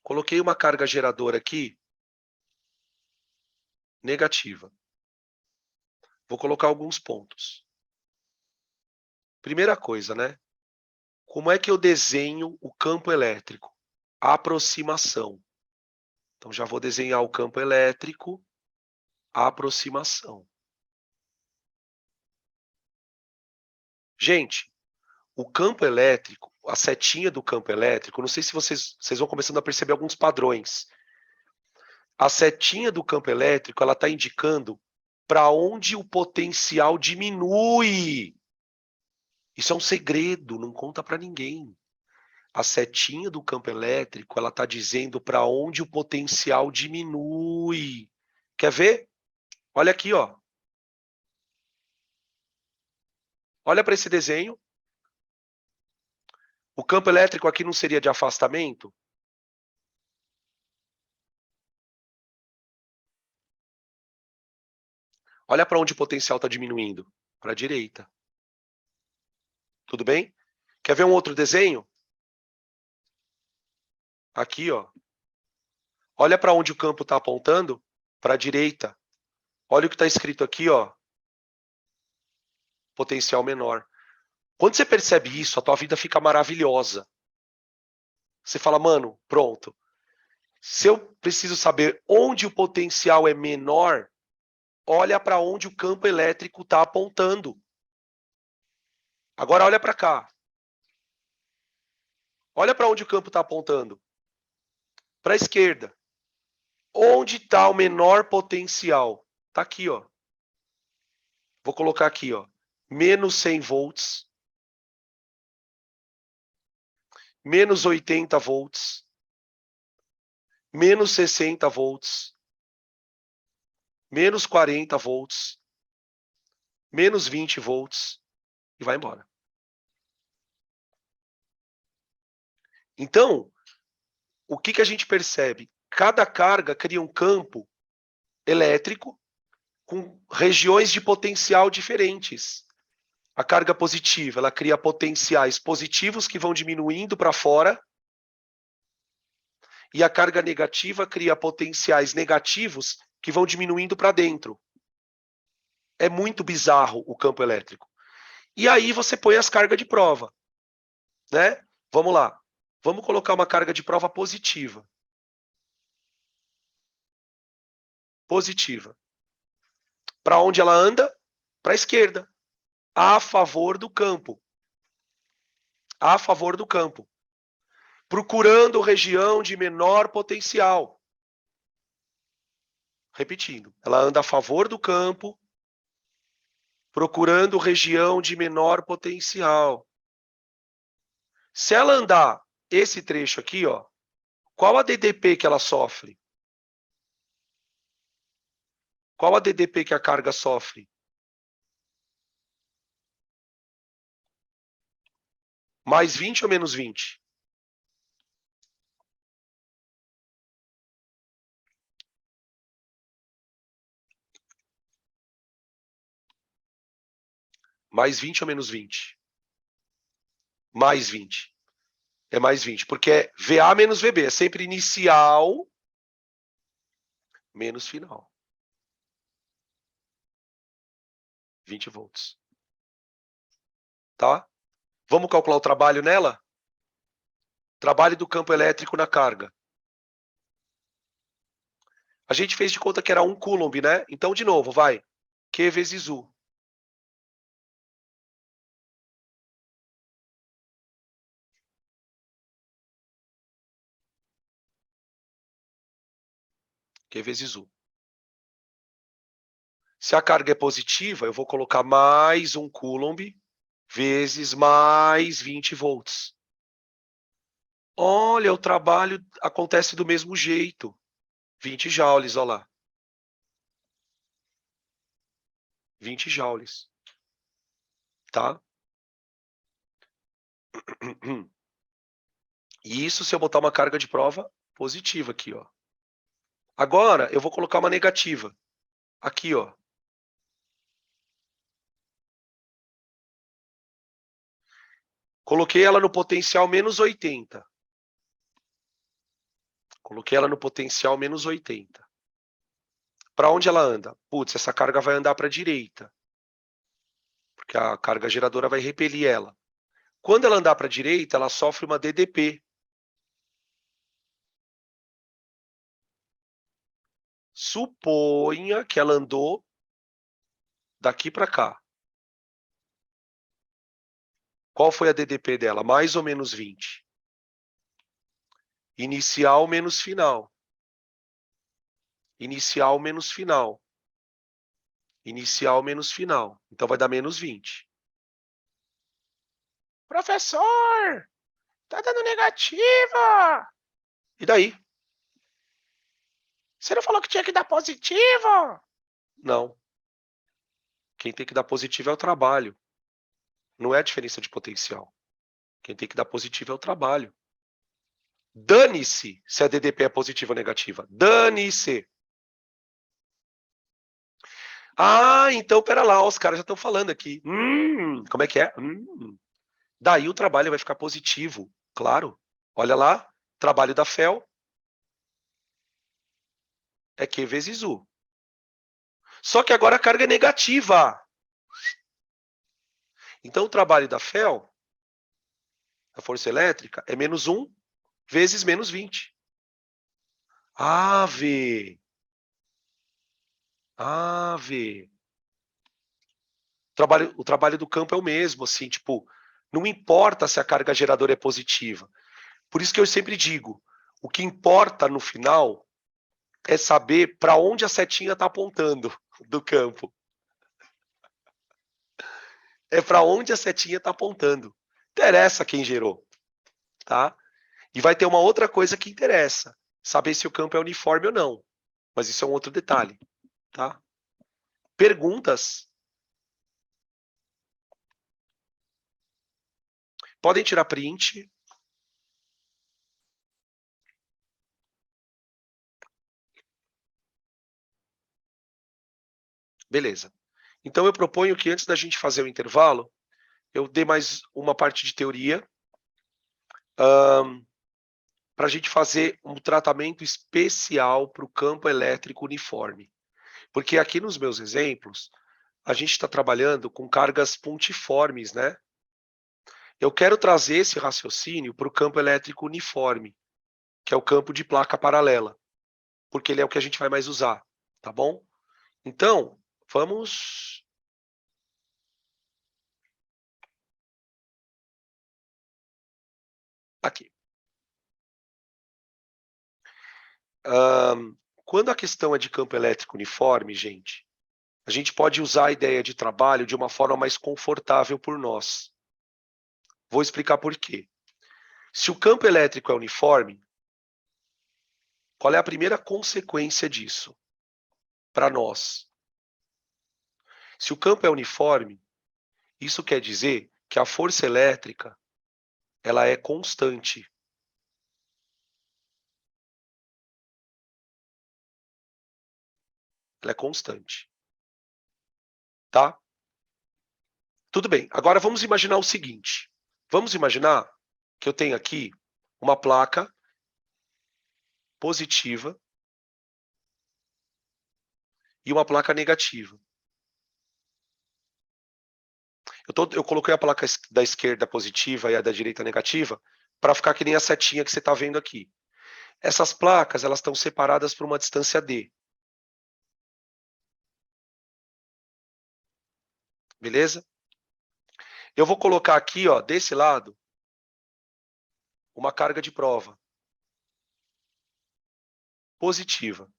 Coloquei uma carga geradora aqui, negativa. Vou colocar alguns pontos. Primeira coisa, né? Como é que eu desenho o campo elétrico? Aproximação. Então já vou desenhar o campo elétrico, aproximação. Gente, o campo elétrico, a setinha do campo elétrico, não sei se vocês vão começando a perceber alguns padrões. A setinha do campo elétrico, ela está indicando para onde o potencial diminui. Isso é um segredo, não conta para ninguém. A setinha do campo elétrico, ela está dizendo para onde o potencial diminui. Quer ver? Olha aqui, ó. Olha para esse desenho. O campo elétrico aqui não seria de afastamento? Olha para onde o potencial está diminuindo. Para a direita. Tudo bem? Quer ver um outro desenho? Aqui, ó. Olha para onde o campo está apontando. Para a direita. Olha o que está escrito aqui, ó. Potencial menor. Quando você percebe isso, a tua vida fica maravilhosa. Você fala, mano, pronto. Se eu preciso saber onde o potencial é menor, olha para onde o campo elétrico está apontando. Agora olha para cá. Olha para onde o campo está apontando. Para a esquerda. Onde está o menor potencial? Está aqui, ó. Vou colocar aqui, ó. Menos 100 volts. Menos 80 volts. menos 60 volts, menos 40 volts, menos 20 volts, e vai embora. Então, o que a gente percebe? Cada carga cria um campo elétrico com regiões de potencial diferentes. A carga positiva, ela cria potenciais positivos que vão diminuindo para fora, e a carga negativa cria potenciais negativos que vão diminuindo para dentro. É muito bizarro o campo elétrico. E aí você põe as cargas de prova, né? Vamos lá. Vamos colocar uma carga de prova positiva. Positiva. Para onde ela anda? Para a esquerda. A favor do campo. A favor do campo. Procurando região de menor potencial. Repetindo. Ela anda a favor do campo, procurando região de menor potencial. Se ela andar esse trecho aqui, ó, qual a DDP que ela sofre? Qual a DDP que a carga sofre? Mais 20 ou menos 20? Mais 20 ou menos 20? Mais 20. É mais 20, porque é VA menos VB. É sempre inicial menos final. 20 volts. Tá? Vamos calcular o trabalho nela? Trabalho do campo elétrico na carga. A gente fez de conta que era 1 coulomb, né? Então, de novo, vai. Q vezes U. Q vezes U. Se a carga é positiva, eu vou colocar mais 1 coulomb vezes mais 20 volts. Olha, o trabalho acontece do mesmo jeito. 20 joules, olha lá. 20 joules. Tá? E isso se eu botar uma carga de prova positiva aqui, ó. Agora, eu vou colocar uma negativa. Aqui, ó. Coloquei ela no potencial menos 80. Coloquei ela no potencial menos 80. Para onde ela anda? Putz, essa carga vai andar para a direita. Porque a carga geradora vai repelir ela. Quando ela andar para a direita, ela sofre uma DDP. Suponha que ela andou daqui para cá. Qual foi a DDP dela? Mais ou menos 20. Inicial menos final. Inicial menos final. Inicial menos final. Então vai dar menos 20. Professor, tá dando negativa. E daí? Você não falou que tinha que dar positivo? Não. Quem tem que dar positivo é o trabalho. Não é a diferença de potencial. Quem tem que dar positivo é o trabalho. Dane-se se a DDP é positiva ou negativa. Dane-se. Ah, então pera lá, os caras já estão falando aqui. Como é que é? Daí o trabalho vai ficar positivo, claro. Olha lá, trabalho da FEL é Q vezes U. Só que agora a carga é negativa. Então o trabalho da FEL, a força elétrica, é menos 1 vezes menos 20. Ave. Ave. O trabalho do campo é o mesmo, assim, tipo, não importa se a carga geradora é positiva. Por isso que eu sempre digo, o que importa no final é saber para onde a setinha está apontando do campo. É para onde a setinha está apontando. Interessa quem gerou, tá? E vai ter uma outra coisa que interessa. saber se o campo é uniforme ou não. Mas isso é um outro detalhe, tá? Perguntas? Podem tirar print. Beleza. Então eu proponho que antes da gente fazer o intervalo, eu dê mais uma parte de teoria para a gente fazer um tratamento especial para o campo elétrico uniforme. Porque aqui nos meus exemplos, a gente está trabalhando com cargas pontiformes, né? Eu quero trazer esse raciocínio para o campo elétrico uniforme, que é o campo de placa paralela, porque ele é o que a gente vai mais usar, tá bom? Então, vamos... Aqui. Quando a questão é de campo elétrico uniforme, gente, a gente pode usar a ideia de trabalho de uma forma mais confortável por nós. Vou explicar por quê. Se o campo elétrico é uniforme, qual é a primeira consequência disso para nós? Se o campo é uniforme, isso quer dizer que a força elétrica ela é constante. Ela é constante. Tá? Tudo bem. Agora vamos imaginar o seguinte. Vamos imaginar que eu tenho aqui uma placa positiva e uma placa negativa. Eu coloquei a placa da esquerda positiva e a da direita negativa para ficar que nem a setinha que você está vendo aqui. Essas placas elas estão separadas por uma distância d. Beleza? Eu vou colocar aqui, ó, desse lado, uma carga de prova positiva.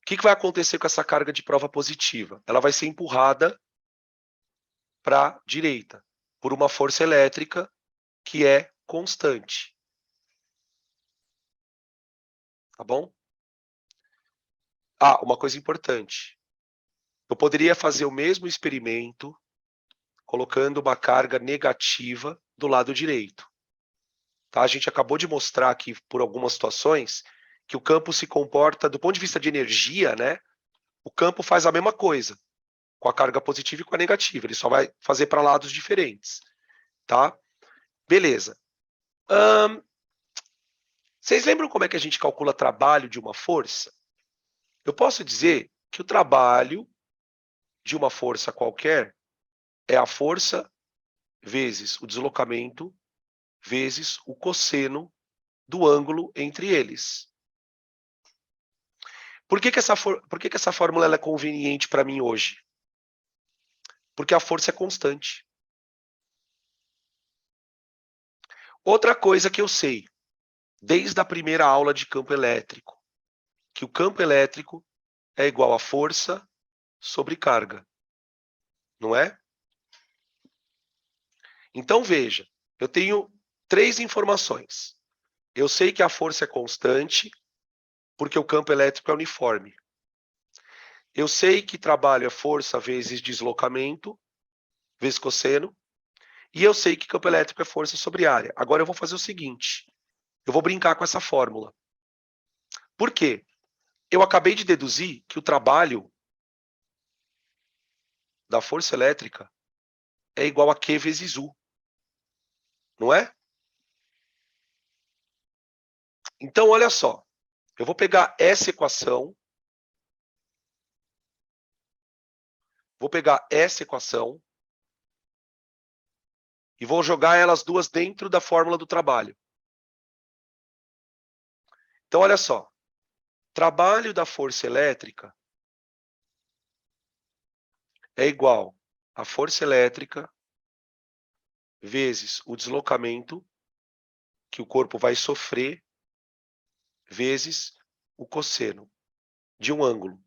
O que vai acontecer com essa carga de prova positiva? Ela vai ser empurrada para a direita por uma força elétrica que é constante. Tá bom? Ah, uma coisa importante. Eu poderia fazer o mesmo experimento colocando uma carga negativa do lado direito. Tá? A gente acabou de mostrar aqui, por algumas situações, que o campo se comporta, do ponto de vista de energia, né? O campo faz a mesma coisa, com a carga positiva e com a negativa. Ele só vai fazer para lados diferentes. Tá? Beleza. Vocês lembram como é que a gente calcula trabalho de uma força? Eu posso dizer que o trabalho de uma força qualquer é a força vezes o deslocamento vezes o cosseno do ângulo entre eles. Por que essa fórmula ela é conveniente para mim hoje? Porque a força é constante. Outra coisa que eu sei, desde a primeira aula de campo elétrico, que o campo elétrico é igual a força sobre carga. Não é? Então, veja, eu tenho 3 informações. Eu sei que a força é constante, porque o campo elétrico é uniforme. Eu sei que trabalho é força vezes deslocamento, vezes cosseno. E eu sei que campo elétrico é força sobre área. Agora eu vou fazer o seguinte. Eu vou brincar com essa fórmula. Por quê? Eu acabei de deduzir que o trabalho da força elétrica é igual a Q vezes U. Não é? Então, olha só. Eu vou pegar essa equação. E vou jogar elas duas dentro da fórmula do trabalho. Então, olha só. Trabalho da força elétrica é igual a força elétrica vezes o deslocamento que o corpo vai sofrer vezes o cosseno de um ângulo.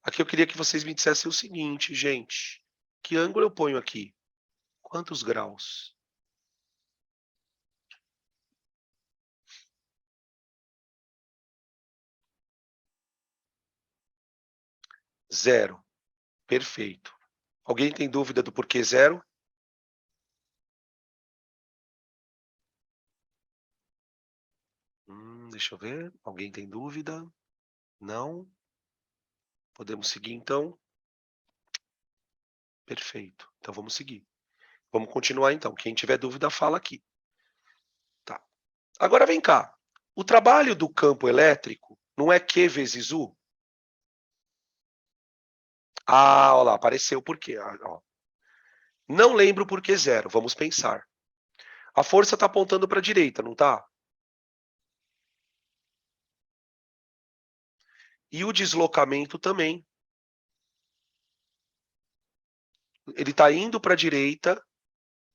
Aqui eu queria que vocês me dissessem o seguinte, gente. Que ângulo eu ponho aqui? Quantos graus? Zero. Perfeito. Alguém tem dúvida do porquê zero? Deixa eu ver. Alguém tem dúvida? Não? Podemos seguir, então? Perfeito. Então, vamos seguir. Vamos continuar, então. Quem tiver dúvida, fala aqui. Tá. Agora, vem cá. O trabalho do campo elétrico não é Q vezes U? Ah, olha lá, apareceu por quê. Ó. Não lembro por que zero. Vamos pensar. A força está apontando para a direita, não está? E o deslocamento também. Ele está indo para a direita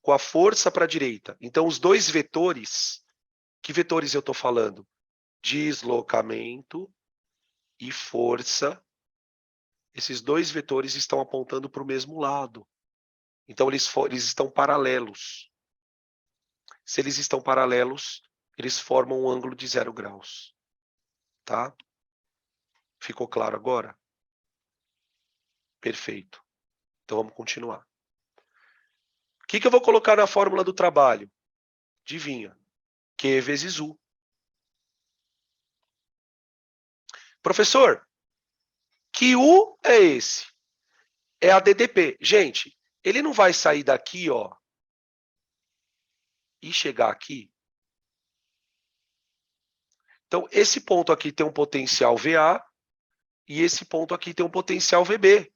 com a força para a direita. Então, os dois vetores, que vetores eu estou falando? Deslocamento e força. Esses dois vetores estão apontando para o mesmo lado. Então, eles estão paralelos. Se eles estão paralelos, eles formam um ângulo de 0 graus. Tá? Ficou claro agora? Perfeito. Então, vamos continuar. O que eu vou colocar na fórmula do trabalho? Adivinha? Q vezes U. Professor, que U é esse? É a DDP. Gente, ele não vai sair daqui, ó, e chegar aqui. Então, esse ponto aqui tem um potencial VA e esse ponto aqui tem um potencial VB.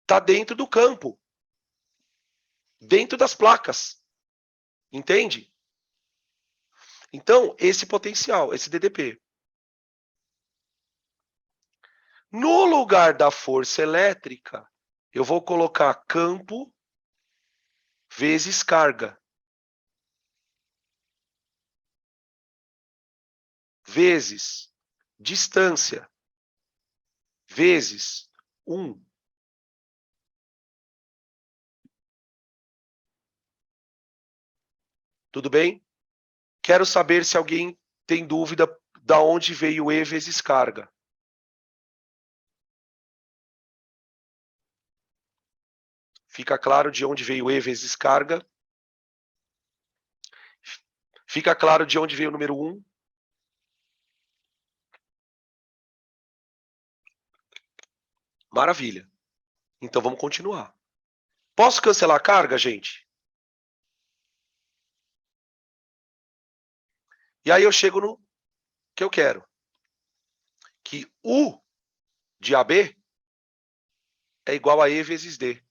Está dentro do campo. Dentro das placas. Entende? Então, esse potencial, esse DDP. No lugar da força elétrica, eu vou colocar campo vezes carga. Vezes distância. Vezes 1. Tudo bem? Quero saber se alguém tem dúvida da onde veio E vezes carga. Fica claro de onde veio E vezes carga? Fica claro de onde veio o número 1? Maravilha. Então vamos continuar. Posso cancelar a carga, gente? E aí eu chego no que eu quero. Que U de AB é igual a E vezes D.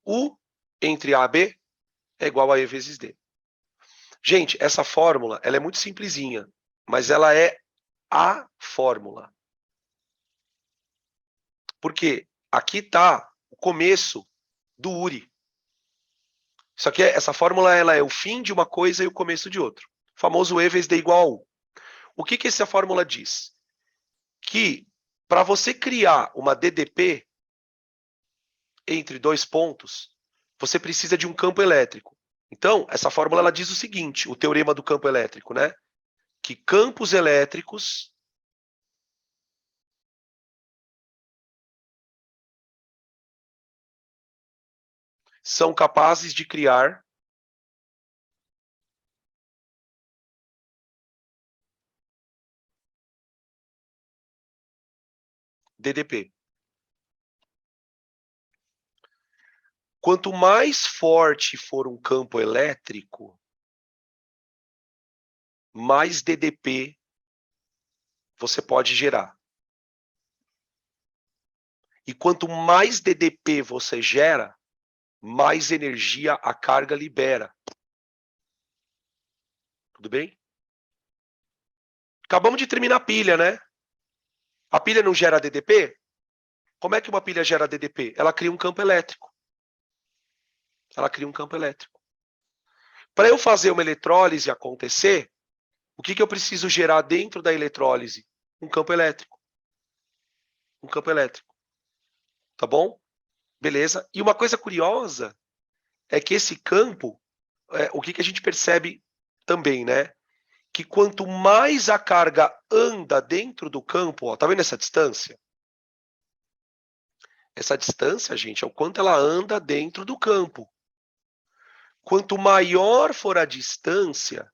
U entre A e B é igual a E vezes D. Gente, essa fórmula ela é muito simplesinha, mas ela é a fórmula. Porque aqui está o começo do URI. Isso aqui, essa fórmula ela é o fim de uma coisa e o começo de outra. O famoso E vezes D igual a U. O que essa fórmula diz? Que para você criar uma DDP entre dois pontos, você precisa de um campo elétrico. Então, essa fórmula ela diz o seguinte, o teorema do campo elétrico, né? Que campos elétricos são capazes de criar DDP. Quanto mais forte for um campo elétrico, mais DDP você pode gerar. E quanto mais DDP você gera, mais energia a carga libera. Tudo bem? Acabamos de terminar a pilha, né? A pilha não gera DDP? Como é que uma pilha gera DDP? Ela cria um campo elétrico. Ela cria um campo elétrico. Para eu fazer uma eletrólise acontecer, o que eu preciso gerar dentro da eletrólise? Um campo elétrico. Um campo elétrico. Tá bom? Beleza? E uma coisa curiosa é que esse campo, o que a gente percebe também, né? que quanto mais a carga anda dentro do campo, ó, tá vendo essa distância? Essa distância, gente, é o quanto ela anda dentro do campo. Quanto maior for a distância,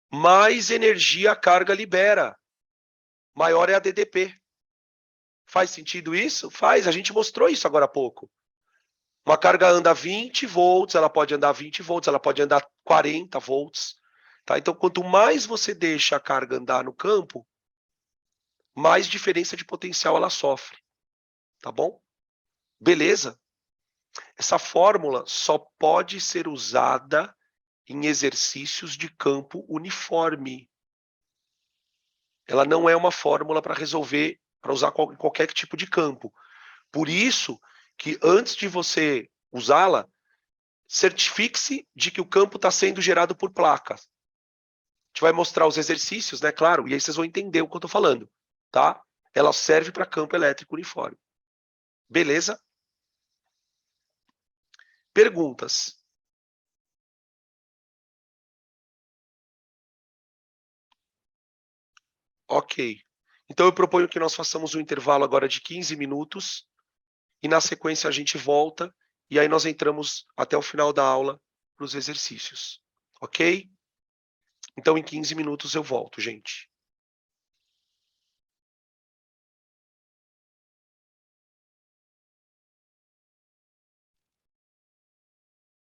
mais energia a carga libera. Maior é a DDP. Faz sentido isso? Faz, a gente mostrou isso agora há pouco. Uma carga anda 20 volts, ela pode andar 20 volts, ela pode andar 40 volts. Tá? Então, quanto mais você deixa a carga andar no campo, mais diferença de potencial ela sofre. Tá bom? Beleza? Essa fórmula só pode ser usada em exercícios de campo uniforme. Ela não é uma fórmula para resolver, para usar em qualquer tipo de campo. Por isso que antes de você usá-la, certifique-se de que o campo está sendo gerado por placas. A gente vai mostrar os exercícios, né? Claro, e aí vocês vão entender o que eu estou falando, tá? Ela serve para campo elétrico uniforme. Beleza? Perguntas? Ok. Então eu proponho que nós façamos um intervalo agora de 15 minutos e na sequência a gente volta e aí nós entramos até o final da aula para os exercícios. Ok? Então em 15 minutos eu volto, gente.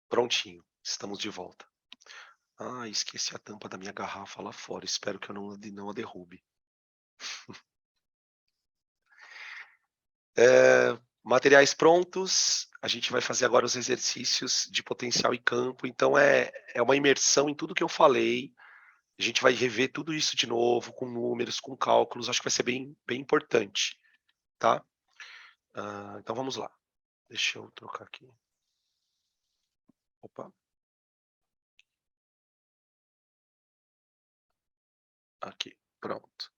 Prontinho, estamos de volta. Ah, esqueci a tampa da minha garrafa lá fora. Espero que eu não a derrube. Materiais prontos. A gente vai fazer agora os exercícios de potencial e campo. Então é uma imersão em tudo que eu falei. A gente vai rever tudo isso de novo, com números, com cálculos. Acho que vai ser bem importante, tá? Então vamos lá. Deixa eu trocar aqui. Opa. Aqui, pronto.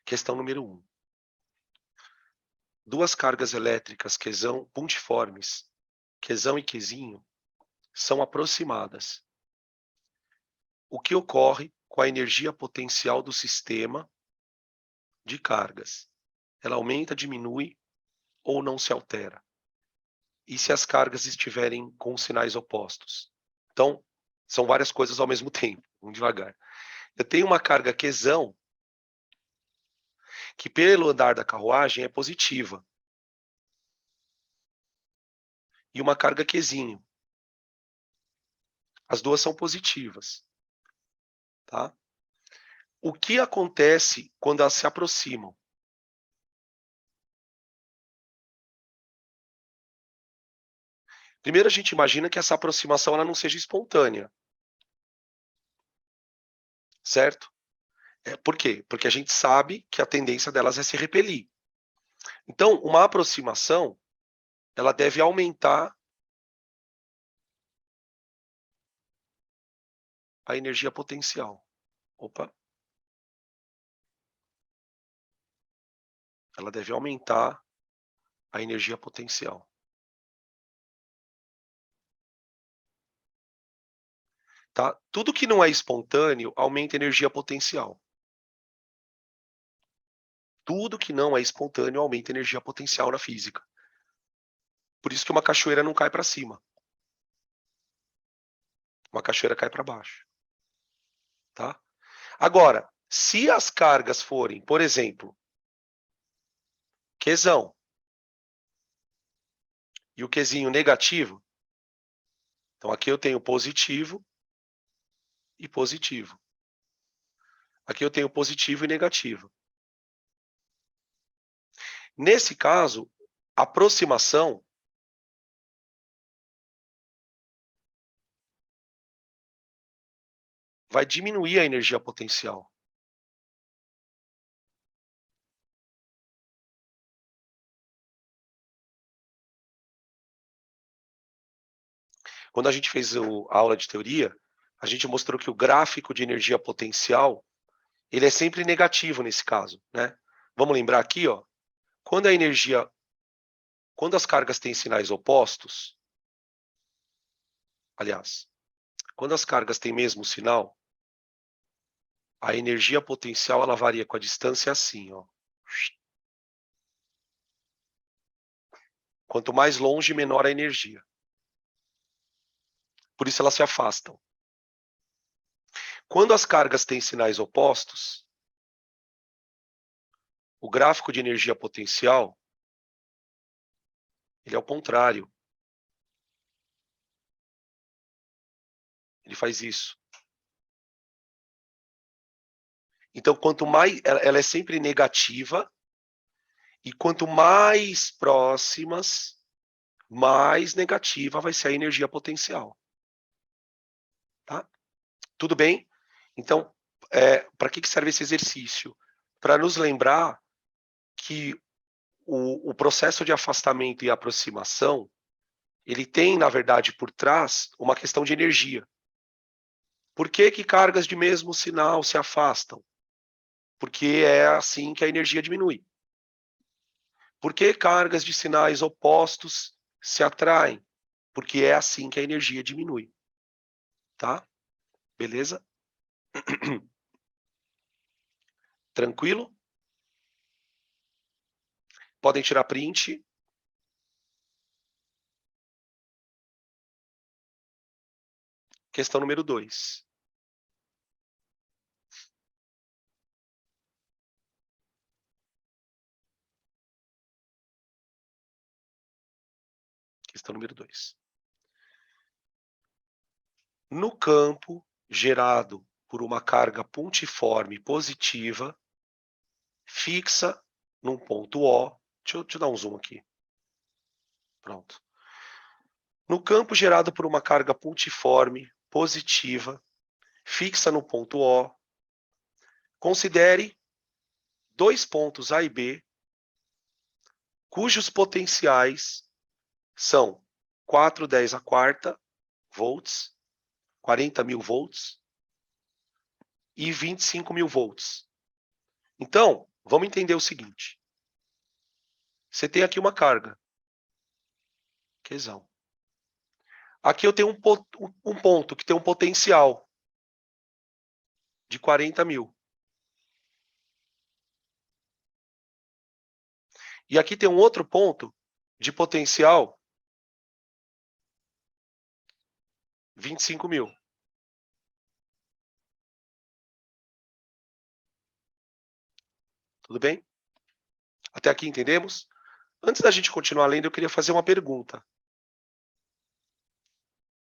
Questão número 1. Duas cargas elétricas Qzão pontiformes, Qzão e Qzinho, são aproximadas. O que ocorre com a energia potencial do sistema de cargas? Ela aumenta, diminui ou não se altera? E se as cargas estiverem com sinais opostos? Então, são várias coisas ao mesmo tempo. Vamos devagar. Eu tenho uma carga Qzão que, pelo andar da carruagem, é positiva. E uma carga Qzinho. As duas são positivas. Tá? O que acontece quando elas se aproximam? Primeiro, a gente imagina que essa aproximação ela não seja espontânea. Certo? Por quê? Porque a gente sabe que a tendência delas é se repelir. Então, uma aproximação, ela deve aumentar a energia potencial. Opa. Ela deve aumentar a energia potencial. Tá? Tudo que não é espontâneo aumenta a energia potencial. Tudo que não é espontâneo aumenta a energia potencial na física. Por isso que uma cachoeira não cai para cima. Uma cachoeira cai para baixo. Tá? Agora, se as cargas forem, por exemplo, Qzão e o Qzinho negativo, então aqui eu tenho positivo e positivo. Aqui eu tenho positivo e negativo. Nesse caso, a aproximação vai diminuir a energia potencial. Quando a gente fez a aula de teoria, a gente mostrou que o gráfico de energia potencial, ele é sempre negativo nesse caso, né? Vamos lembrar aqui, ó, quando as cargas têm sinais opostos, aliás, Quando as cargas têm mesmo sinal, a energia potencial ela varia com a distância assim, ó. Quanto mais longe, menor a energia. Por isso elas se afastam. Quando as cargas têm sinais opostos, o gráfico de energia potencial ele é o contrário. Ele faz isso. Então, quanto mais ela é sempre negativa, e quanto mais próximas, mais negativa vai ser a energia potencial. Tá? Tudo bem? Então, para que serve esse exercício? Para nos lembrar que o processo de afastamento e aproximação, ele tem, na verdade, por trás, uma questão de energia. Por que cargas de mesmo sinal se afastam? Porque é assim que a energia diminui. Por que cargas de sinais opostos se atraem? Porque é assim que a energia diminui. Tá? Beleza? Tranquilo? Podem tirar print. Questão número 2. Questão número 2. No campo gerado por uma carga pontiforme positiva, fixa num ponto O. Deixa eu dar um zoom aqui. Pronto. No campo gerado por uma carga pontiforme positiva, fixa no ponto O, considere dois pontos A e B, cujos potenciais são 410 a quarta volts, 40.000 volts e 25.000 volts. Então, vamos entender o seguinte. Você tem aqui uma carga. Quezão. Aqui eu tenho um ponto que tem um potencial de 40.000. E aqui tem um outro ponto de potencial 25.000. Tudo bem? Até aqui entendemos? Antes da gente continuar lendo, eu queria fazer uma pergunta.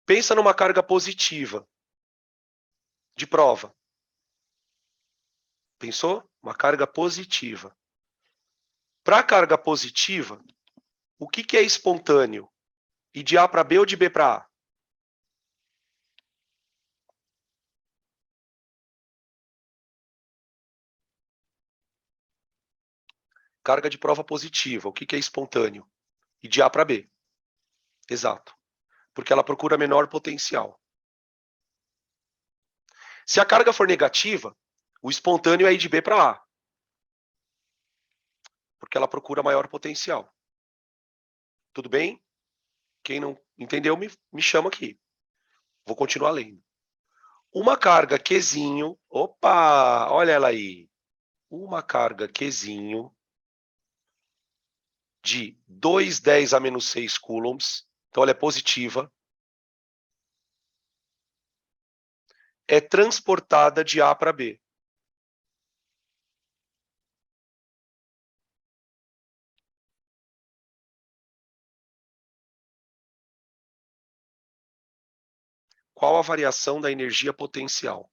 Pensa numa carga positiva de prova. Pensou? Uma carga positiva. Para a carga positiva, o que é espontâneo? Ir de A para B ou de B para A? Carga de prova positiva, o que é espontâneo? Ir de A para B. Exato. Porque ela procura menor potencial. Se a carga for negativa, o espontâneo é ir de B para A. Porque ela procura maior potencial. Tudo bem? Quem não entendeu, me chama aqui. Vou continuar lendo. Uma carga Qzinho, opa, olha ela aí. Uma carga Qzinho de 210 a menos 6 coulombs, então ela é positiva, é transportada de A para B. Qual a variação da energia potencial?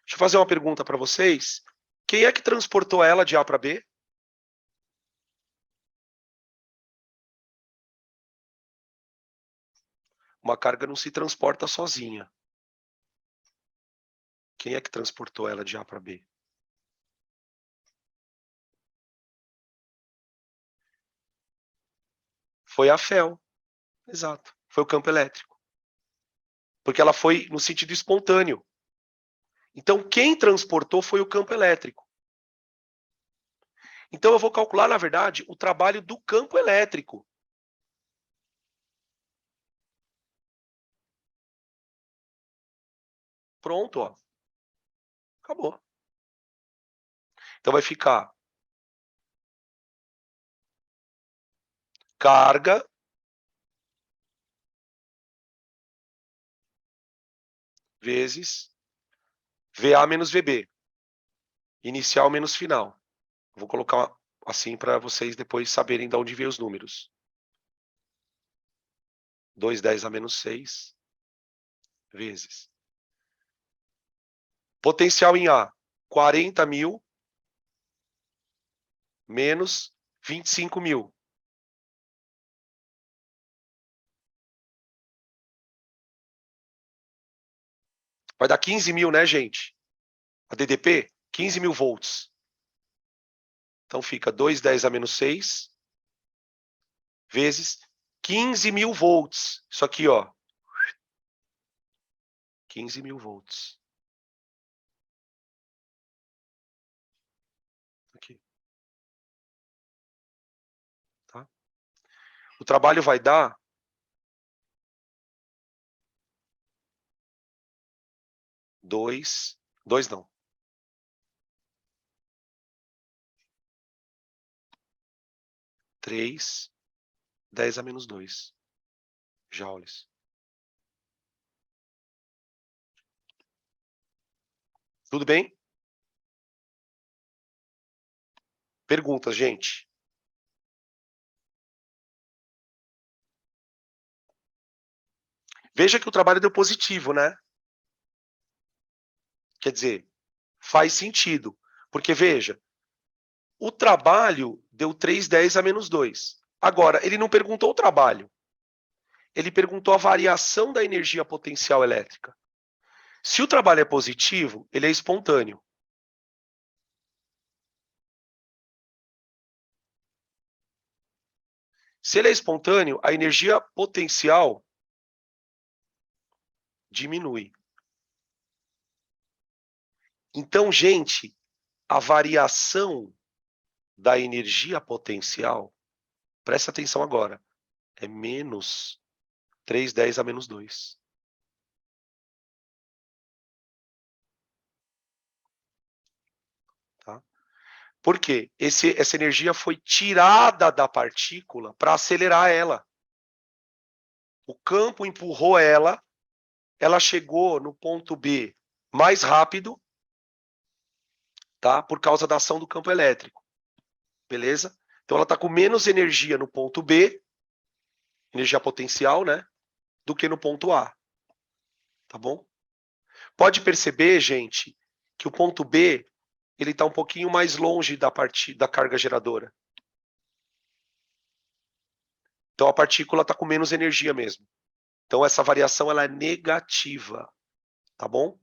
Deixa eu fazer uma pergunta para vocês. Quem é que transportou ela de A para B? Uma carga não se transporta sozinha. Quem é que transportou ela de A para B? Foi a FEL. Exato. Foi o campo elétrico. Porque ela foi no sentido espontâneo. Então, quem transportou foi o campo elétrico. Então, eu vou calcular, na verdade, o trabalho do campo elétrico. Pronto, ó. Acabou. Então vai ficar carga vezes VA menos VB. Inicial menos final. Vou colocar assim para vocês depois saberem de onde veio os números. 2,10 a menos 6 vezes. Potencial em A, 40.000 menos 25.000. Vai dar 15.000, né, gente? A DDP, 15.000 volts. Então fica 2,10 a menos 6 vezes 15.000 volts. Isso aqui, ó. 15.000 volts. Aqui. Tá? O trabalho vai dar 2 não. 3, 10 a menos 2 joules. Tudo bem? Perguntas, gente? Veja que o trabalho deu positivo, né? Quer dizer, faz sentido. Porque, veja, o trabalho deu 3,10 a menos 2. Agora, ele não perguntou o trabalho. Ele perguntou a variação da energia potencial elétrica. Se o trabalho é positivo, ele é espontâneo. Se ele é espontâneo, a energia potencial diminui. Então, gente, a variação da energia potencial, presta atenção agora, é menos 3,10 a menos 2. Tá? Por quê? Essa energia foi tirada da partícula para acelerar ela. O campo empurrou ela chegou no ponto B mais rápido, tá? Por causa da ação do campo elétrico. Beleza? Então ela está com menos energia no ponto B, energia potencial, né? Do que no ponto A. Tá bom? Pode perceber, gente, que o ponto B ele está um pouquinho mais longe da carga geradora. Então a partícula está com menos energia mesmo. Então essa variação ela é negativa. Tá bom?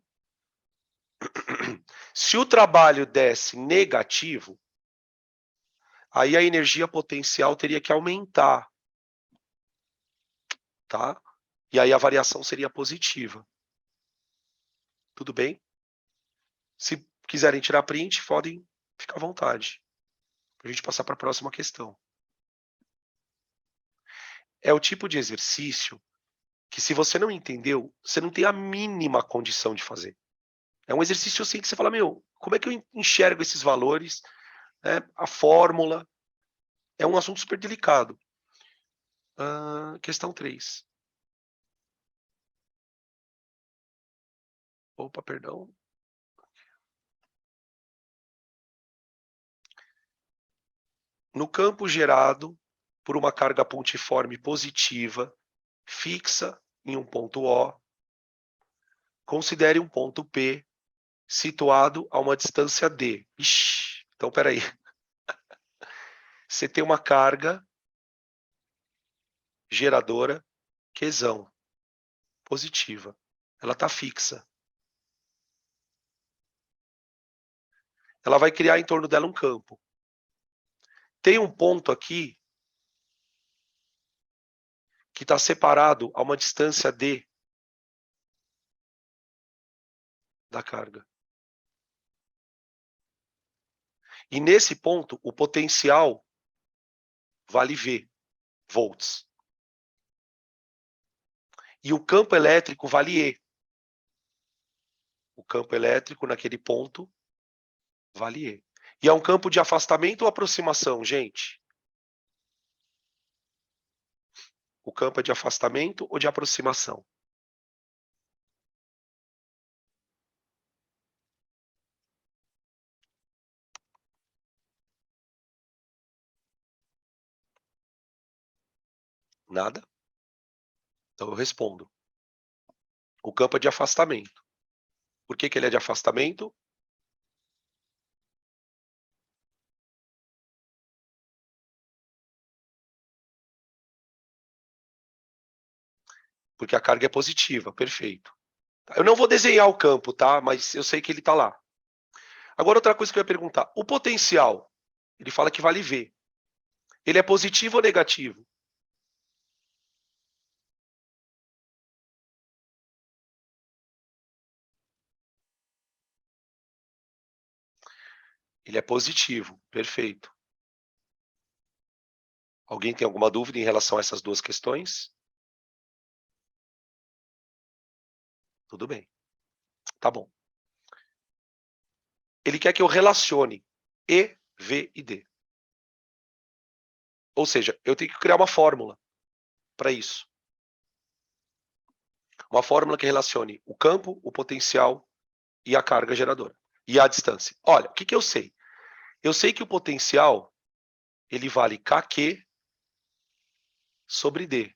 Se o trabalho desse negativo, aí a energia potencial teria que aumentar. Tá? E aí a variação seria positiva. Tudo bem? Se quiserem tirar print, podem ficar à vontade. Para a gente passar para a próxima questão. É o tipo de exercício que, se você não entendeu, você não tem a mínima condição de fazer. É um exercício assim que você fala, meu, como é que eu enxergo esses valores? A fórmula. É um assunto super delicado. Questão 3. Opa, perdão. No campo gerado por uma carga pontiforme positiva, fixa em um ponto O, considere um ponto P situado a uma distância D. Ixi, então, peraí. Você tem uma carga geradora Qzão, positiva. Ela está fixa. Ela vai criar em torno dela um campo. Tem um ponto aqui que está separado a uma distância D da carga. E nesse ponto, o potencial vale V, volts. E o campo elétrico vale E. campo elétrico naquele ponto vale E. E é um campo de afastamento ou aproximação, gente? O campo é de afastamento ou de aproximação? Nada? Então eu respondo. O campo é de afastamento. Por que ele é de afastamento? Porque a carga é positiva, perfeito. Eu não vou desenhar o campo, tá? Mas eu sei que ele está lá. Agora, outra coisa que eu ia perguntar. O potencial, ele fala que vale V. Ele é positivo ou negativo? Ele é positivo, perfeito. Alguém tem alguma dúvida em relação a essas duas questões? Tudo bem. Tá bom. Ele quer que eu relacione E, V e D. Ou seja, eu tenho que criar uma fórmula para isso. Uma fórmula que relacione o campo, o potencial e a carga geradora. E a distância. Olha, o que eu sei? Eu sei que o potencial, ele vale KQ sobre D.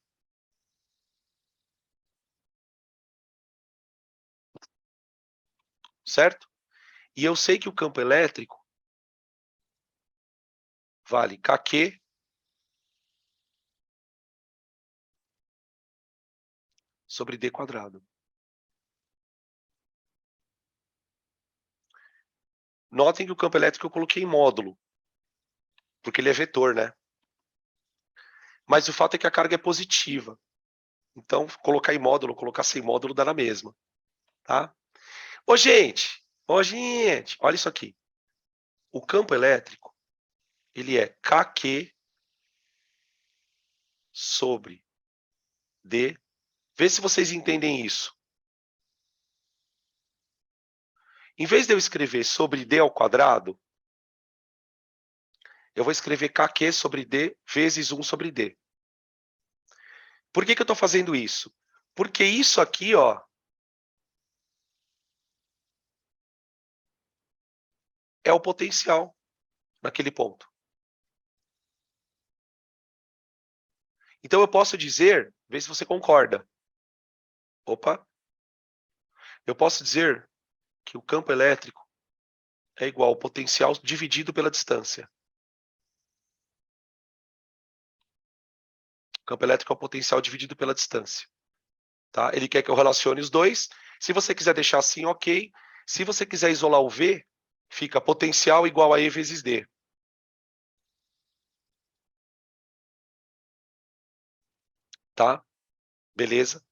Certo? E eu sei que o campo elétrico vale KQ sobre D quadrado. Notem que o campo elétrico eu coloquei em módulo, porque ele é vetor, né? Mas o fato é que a carga é positiva. Então, colocar em módulo, colocar sem módulo dá na mesma. Tá? Ô, gente, olha isso aqui. O campo elétrico, ele é KQ sobre D. Vê se vocês entendem isso. Em vez de eu escrever sobre D ao quadrado, eu vou escrever KQ sobre D vezes 1 sobre D. Por que eu estou fazendo isso? Porque isso aqui, ó, é o potencial naquele ponto. Então eu posso dizer, vê se você concorda. Opa. Eu posso dizer que o campo elétrico é igual ao potencial dividido pela distância. O campo elétrico é o potencial dividido pela distância. Tá? Ele quer que eu relacione os dois. Se você quiser deixar assim, ok. Se você quiser isolar o V, fica potencial igual a E vezes D. Tá? Beleza?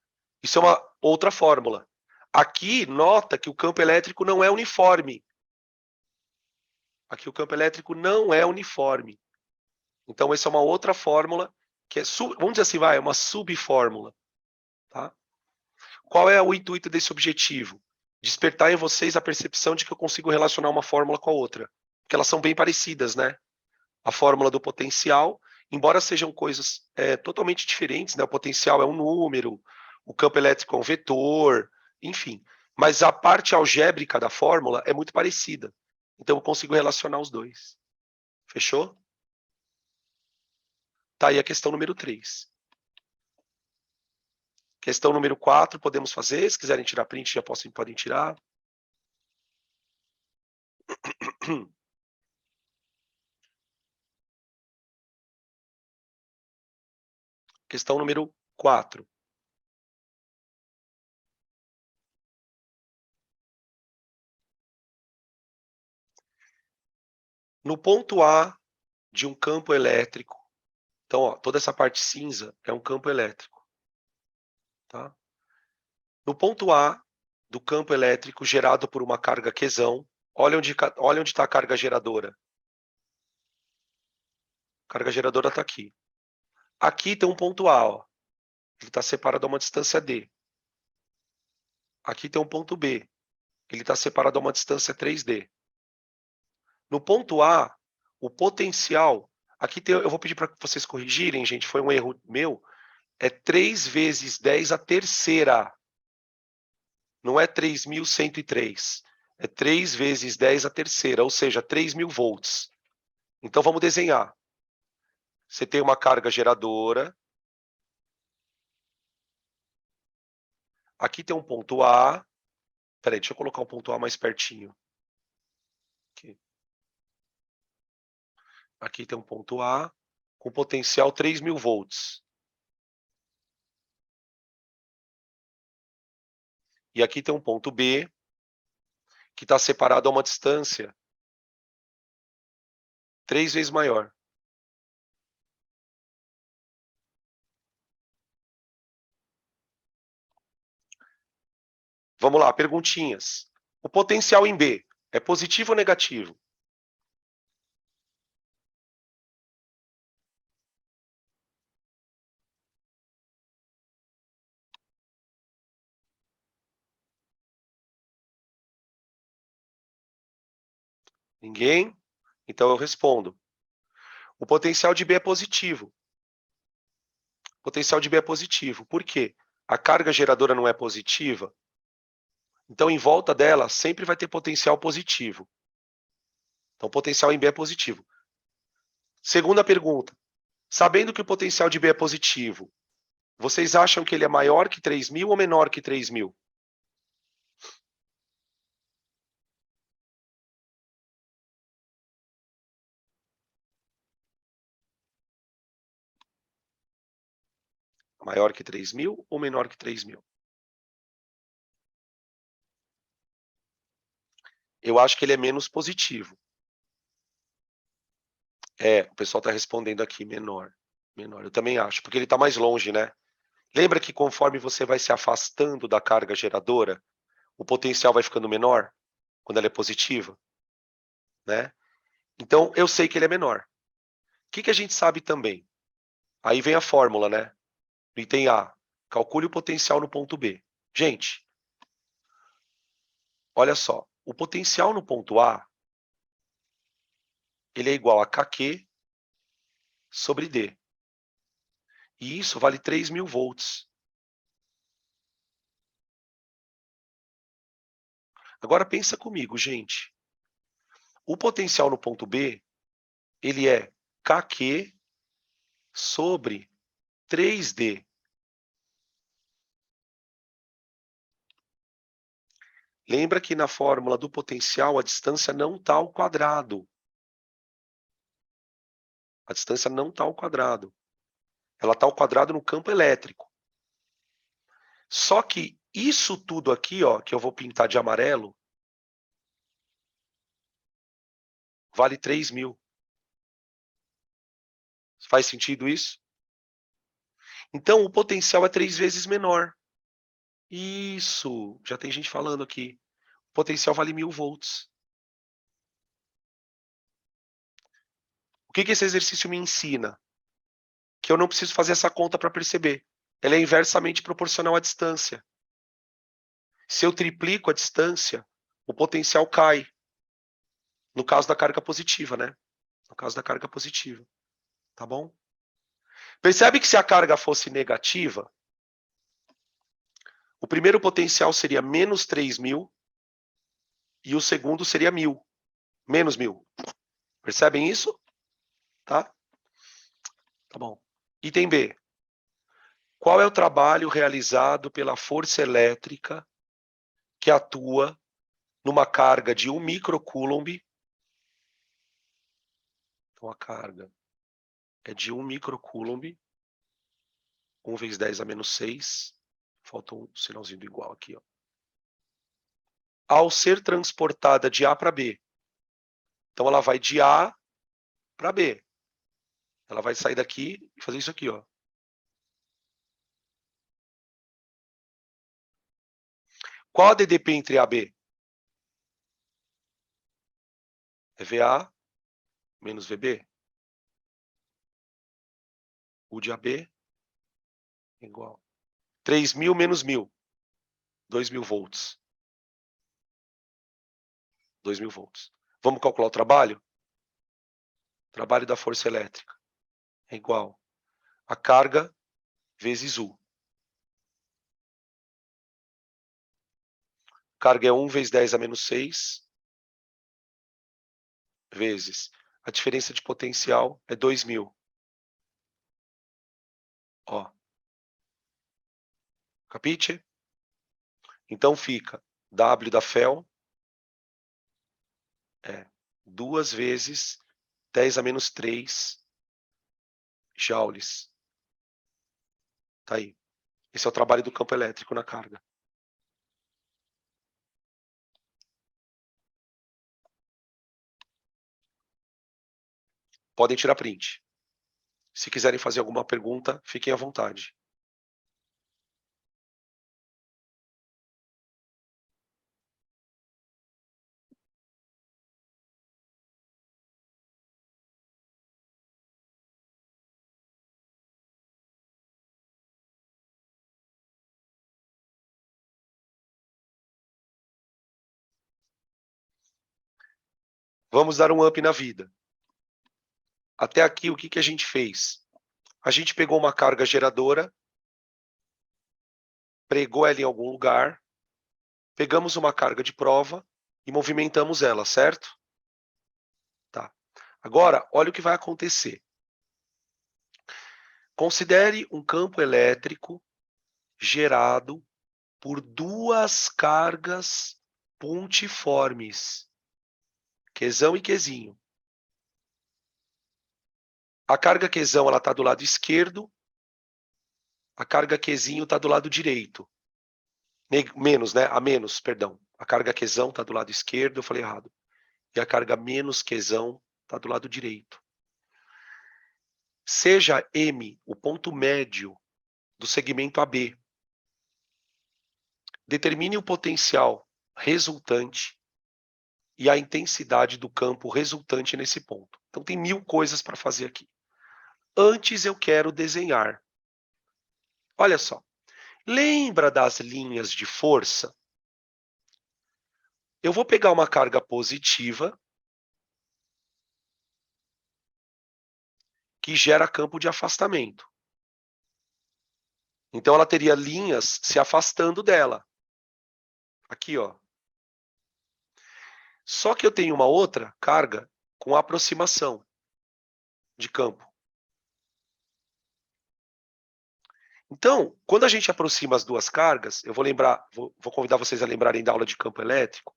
Isso é uma outra fórmula. Aqui, nota que o campo elétrico não é uniforme. Aqui o campo elétrico não é uniforme. Então, essa é uma outra fórmula, que é, vamos dizer assim, é uma subfórmula. Tá? Qual é o intuito desse objetivo? Despertar em vocês a percepção de que eu consigo relacionar uma fórmula com a outra. Porque elas são bem parecidas, né? A fórmula do potencial, embora sejam coisas totalmente diferentes, né? O potencial é um número, o campo elétrico é um vetor, enfim. Mas a parte algébrica da fórmula é muito parecida. Então eu consigo relacionar os dois. Fechou? Tá aí a questão número 3. Questão número 4, podemos fazer. Se quiserem tirar print, já podem tirar. Questão número 4. No ponto A de um campo elétrico, então, ó, toda essa parte cinza é um campo elétrico. Tá? No ponto A do campo elétrico gerado por uma carga Qzão, olha onde está a carga geradora. A carga geradora está aqui. Aqui tem um ponto A, ó. Ele está separado a uma distância D. Aqui tem um ponto B. ele está separado a uma distância 3D. No ponto A, o potencial... Aqui eu vou pedir para vocês corrigirem, gente, foi um erro meu. É 3 vezes 10 a terceira. Não é 3.103. É 3 vezes 10 a terceira, ou seja, 3.000 volts. Então vamos desenhar. Você tem uma carga geradora. Aqui tem um ponto A. Peraí, deixa eu colocar um ponto A mais pertinho. Aqui tem um ponto A com potencial 3.000 volts. E aqui tem um ponto B que está separado a uma distância 3 vezes maior. Vamos lá, perguntinhas. O potencial em B é positivo ou negativo? Ninguém? Então eu respondo. O potencial de B é positivo. O potencial de B é positivo. Por quê? A carga geradora não é positiva, então em volta dela sempre vai ter potencial positivo. Então o potencial em B é positivo. Segunda pergunta. Sabendo que o potencial de B é positivo, vocês acham que ele é maior que 3.000 ou menor que 3.000? Maior que 3.000 ou menor que 3.000? Eu acho que ele é menos positivo. O pessoal está respondendo aqui, menor. Menor, eu também acho, porque ele está mais longe, né? Lembra que conforme você vai se afastando da carga geradora, o potencial vai ficando menor, quando ela é positiva, né? Então, eu sei que ele é menor. O que a gente sabe também? Aí vem a fórmula, né? No item A, calcule o potencial no ponto B. Gente, olha só, o potencial no ponto A, ele é igual a KQ sobre D. E isso vale 3.000 volts. Agora pensa comigo, gente. O potencial no ponto B, ele é KQ sobre 3D. Lembra que na fórmula do potencial a distância não está ao quadrado. A distância não está ao quadrado. Ela está ao quadrado no campo elétrico. Só que isso tudo aqui, ó, que eu vou pintar de amarelo, vale 3.000. Faz sentido isso? Então o potencial é 3 vezes menor. Isso, já tem gente falando aqui. O potencial vale 1.000 volts. O que esse exercício me ensina? Que eu não preciso fazer essa conta para perceber. Ela é inversamente proporcional à distância. Se eu triplico a distância, o potencial cai. No caso da carga positiva, né? No caso da carga positiva. Tá bom? Percebe que se a carga fosse negativa, o primeiro potencial seria menos 3.000 e o segundo seria 1.000. Menos 1.000. Percebem isso? Tá? Tá bom. Item B. Qual é o trabalho realizado pela força elétrica que atua numa carga de 1 microcoulomb? Então a carga é de 1 microcoulomb. 1 vezes 10 a menos 6. Falta um sinalzinho do igual aqui, ó. Ao ser transportada de A para B. Então ela vai de A para B. Ela vai sair daqui e fazer isso aqui, ó. Qual a DDP entre A e B? É VA menos VB. O de AB é igual. 3.000 menos 1.000. 2.000 volts. 2.000 volts. Vamos calcular o trabalho? O trabalho da força elétrica é igual a carga vezes U. Carga é 1 vezes 10 a menos 6, vezes a diferença de potencial é 2.000. Ó. Capite? Então fica W da Fel é 2 vezes 10 a menos 3 joules. Tá aí. Esse é o trabalho do campo elétrico na carga. Podem tirar print. Se quiserem fazer alguma pergunta, fiquem à vontade. Vamos dar um up na vida. Até aqui, o que a gente fez? A gente pegou uma carga geradora, pregou ela em algum lugar, pegamos uma carga de prova e movimentamos ela, certo? Tá. Agora, olha o que vai acontecer. Considere um campo elétrico gerado por duas cargas pontiformes, Qzão e Qzinho. A carga Qzão está do lado esquerdo, a carga Qzinho está do lado direito. Menos, né? A menos, perdão. A carga Qzão está do lado esquerdo, eu falei errado. E a carga menos Qzão está do lado direito. Seja M o ponto médio do segmento AB. Determine o potencial resultante e a intensidade do campo resultante nesse ponto. Então tem 1000 coisas para fazer aqui. Antes eu quero desenhar. Olha só. Lembra das linhas de força? Eu vou pegar uma carga positiva que gera campo de afastamento. Então ela teria linhas se afastando dela. Aqui, ó. Só que eu tenho uma outra carga com aproximação de campo. Então, quando a gente aproxima as duas cargas, eu vou convidar vocês a lembrarem da aula de campo elétrico.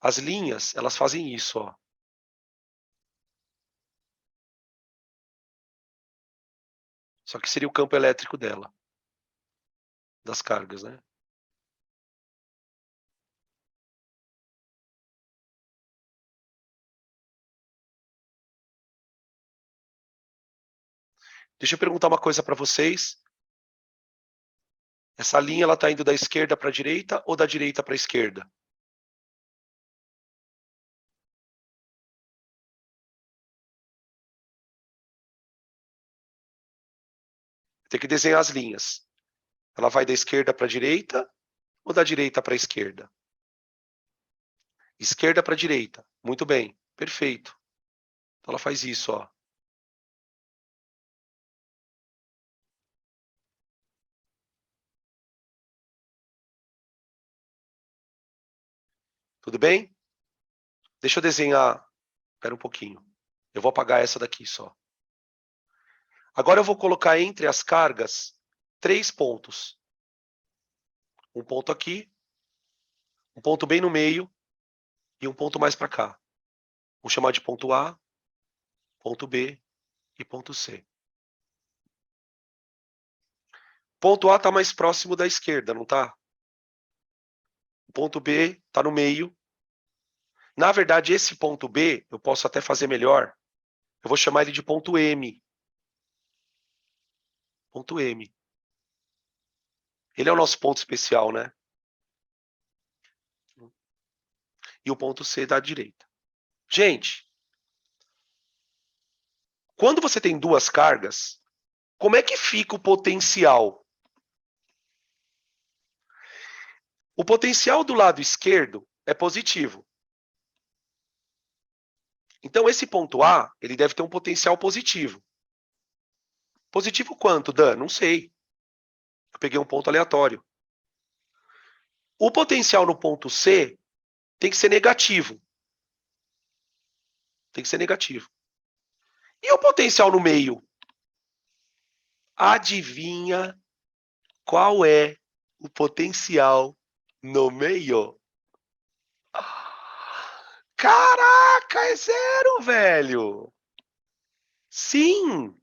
As linhas, elas fazem isso, ó. Só que seria o campo elétrico dela, das cargas, né? Deixa eu perguntar uma coisa para vocês. Essa linha ela está indo da esquerda para a direita ou da direita para a esquerda? Tem que desenhar as linhas. Ela vai da esquerda para a direita ou da direita para a esquerda? Esquerda para a direita. Muito bem. Perfeito. Então ela faz isso, ó. Tudo bem? Deixa eu desenhar. Espera um pouquinho. Eu vou apagar essa daqui só. Agora eu vou colocar entre as cargas 3 pontos. Um ponto aqui, um ponto bem no meio e um ponto mais para cá. Vou chamar de ponto A, ponto B e ponto C. Ponto A está mais próximo da esquerda, não está? O ponto B está no meio. Na verdade, esse ponto B, eu posso até fazer melhor. Eu vou chamar ele de ponto M. Ponto M. Ele é o nosso ponto especial, né? E o ponto C da direita. Gente, quando você tem duas cargas, como é que fica o potencial? O potencial do lado esquerdo é positivo. Então, esse ponto A, ele deve ter um potencial positivo. Positivo quanto, Dan? Não sei. Eu peguei um ponto aleatório. O potencial no ponto C tem que ser negativo. Tem que ser negativo. E o potencial no meio? Adivinha qual é o potencial no meio? Caraca, é zero, velho! Sim,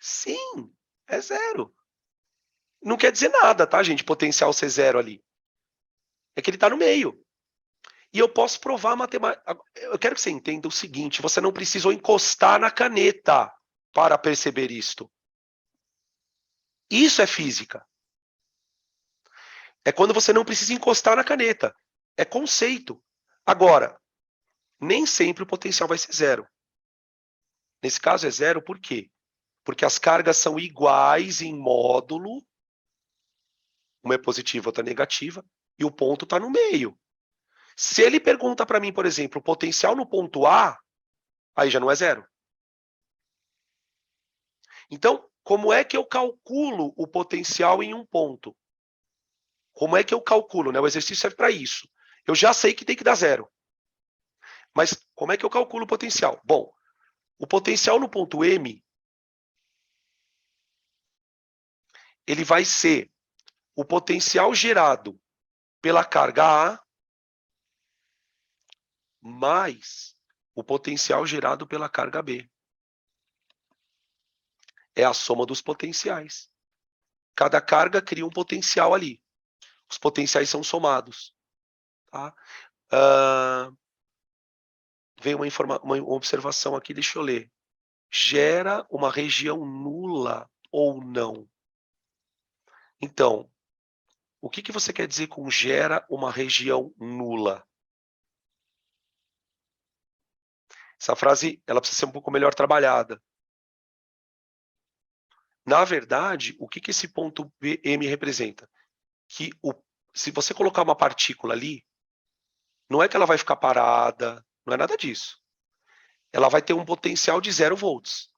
sim, é zero. Não quer dizer nada, tá, gente? Potencial ser zero ali. É que ele está no meio. E eu posso provar matemática. Eu quero que você entenda o seguinte: você não precisou encostar na caneta para perceber isto. Isso é física. É quando você não precisa encostar na caneta. É conceito. Agora, nem sempre o potencial vai ser zero. Nesse caso é zero por quê? Porque as cargas são iguais em módulo, uma é positiva, outra é negativa, e o ponto está no meio. Se ele pergunta para mim, por exemplo, o potencial no ponto A, aí já não é zero. Então, como é que eu calculo o potencial em um ponto? Como é que eu calculo? Né? O exercício serve para isso. Eu já sei que tem que dar zero. Mas como é que eu calculo o potencial? Bom, o potencial no ponto M, ele vai ser o potencial gerado pela carga A mais o potencial gerado pela carga B. É a soma dos potenciais. Cada carga cria um potencial ali. Os potenciais são somados. Tá? Vem uma observação aqui, deixa eu ler. Gera uma região nula ou não? Então, o que você quer dizer com gera uma região nula? Essa frase ela precisa ser um pouco melhor trabalhada. Na verdade, o que esse ponto M representa? Que se você colocar uma partícula ali, não é que ela vai ficar parada, não é nada disso. Ela vai ter um potencial de 0 volts.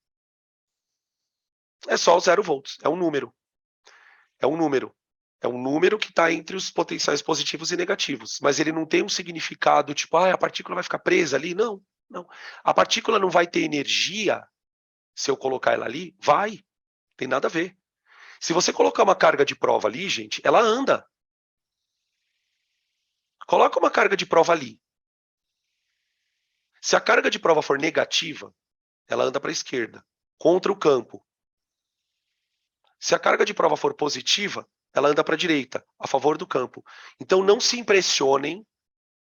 É só o 0 volts, é um número. É um número. É um número que está entre os potenciais positivos e negativos. Mas ele não tem um significado tipo, a partícula vai ficar presa ali. Não, não. A partícula não vai ter energia se eu colocar ela ali? Vai. Tem nada a ver. Se você colocar uma carga de prova ali, gente, ela anda. Coloca uma carga de prova ali. Se a carga de prova for negativa, ela anda para a esquerda, contra o campo. Se a carga de prova for positiva, ela anda para a direita, a favor do campo. Então não se impressionem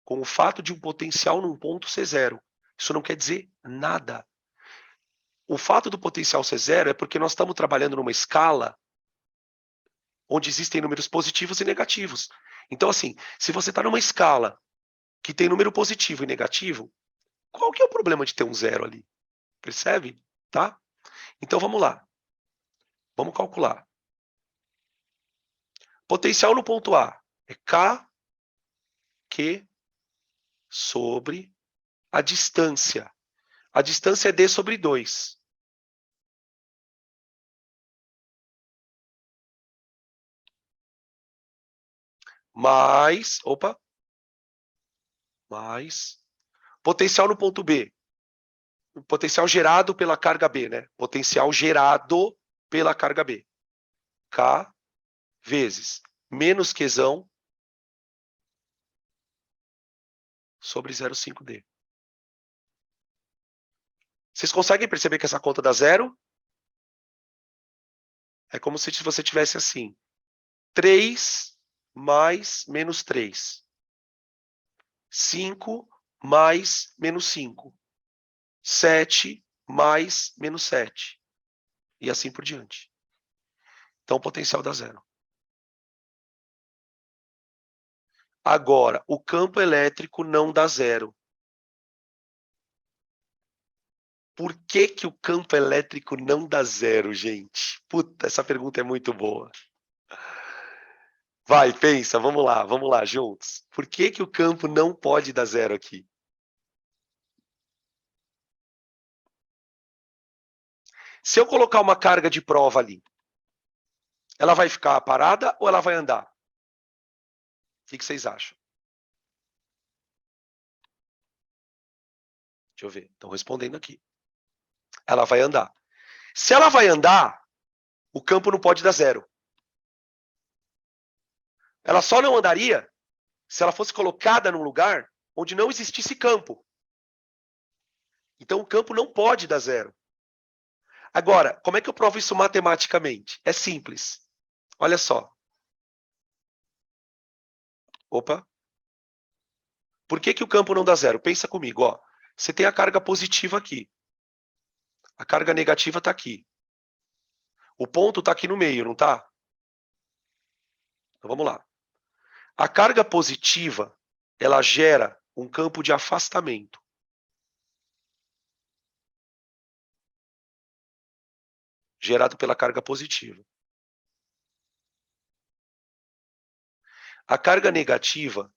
com o fato de um potencial num ponto ser zero. Isso não quer dizer nada. O fato do potencial ser zero é porque nós estamos trabalhando numa escala onde existem números positivos e negativos. Então, assim, se você está numa escala que tem número positivo e negativo, qual que é o problema de ter um zero ali? Percebe? Tá? Então, vamos lá. Vamos calcular. Potencial no ponto A é Q sobre a distância. A distância é D sobre 2. Mais potencial no ponto B. Potencial gerado pela carga B, né? Potencial gerado pela carga B. K vezes menos Qzão sobre 0,5D. Vocês conseguem perceber que essa conta dá zero? É como se você tivesse assim, 3 mais menos 3. 5 mais menos 5. 7 mais menos 7. E assim por diante. Então o potencial dá zero. Agora, o campo elétrico não dá zero. Por que que o campo elétrico não dá zero, gente? Puta, essa pergunta é muito boa. Vai, pensa, vamos lá, juntos. Por que que o campo não pode dar zero aqui? Se eu colocar uma carga de prova ali, ela vai ficar parada ou ela vai andar? O que vocês acham? Deixa eu ver. Estão respondendo aqui. Ela vai andar. Se ela vai andar, o campo não pode dar zero. Ela só não andaria se ela fosse colocada num lugar onde não existisse campo. Então o campo não pode dar zero. Agora, como é que eu provo isso matematicamente? É simples. Olha só. Opa. Por que o campo não dá zero? Pensa comigo, ó. Você tem a carga positiva aqui. A carga negativa está aqui. O ponto está aqui no meio, não está? Então vamos lá. A carga positiva, ela gera um campo de afastamento. Gerado pela carga positiva. A carga negativa,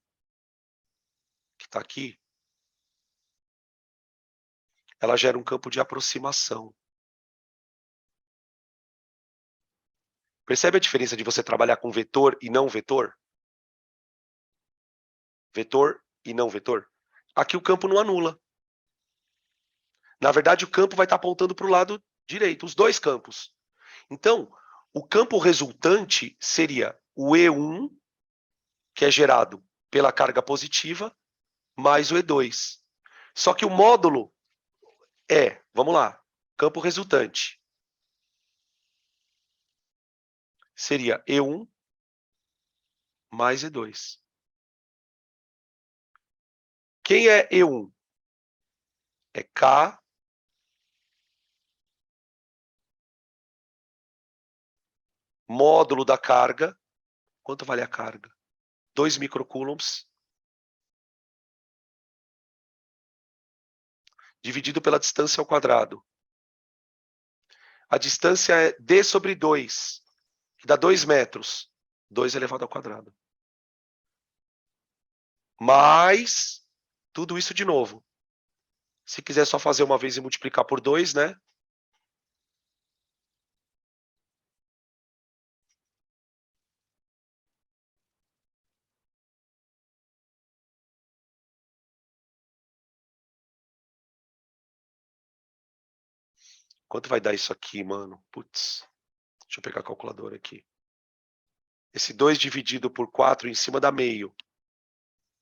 que está aqui, ela gera um campo de aproximação. Percebe a diferença de você trabalhar com vetor e não vetor? Vetor e não vetor? Aqui o campo não anula. Na verdade, o campo vai estar apontando para o lado direito, os dois campos. Então, o campo resultante seria o E1, que é gerado pela carga positiva, mais o E2. Só que o módulo é, vamos lá, campo resultante. Seria E1 mais E2. Quem é E1? É K módulo da carga. Quanto vale a carga? 2 microcoulombs dividido pela distância ao quadrado. A distância é D sobre 2, que dá 2 metros. 2 elevado ao quadrado. Mais tudo isso de novo. Se quiser só fazer uma vez e multiplicar por 2, né? Quanto vai dar isso aqui, mano? Putz. Deixa eu pegar a calculadora aqui. Esse 2 dividido por 4 em cima dá meio.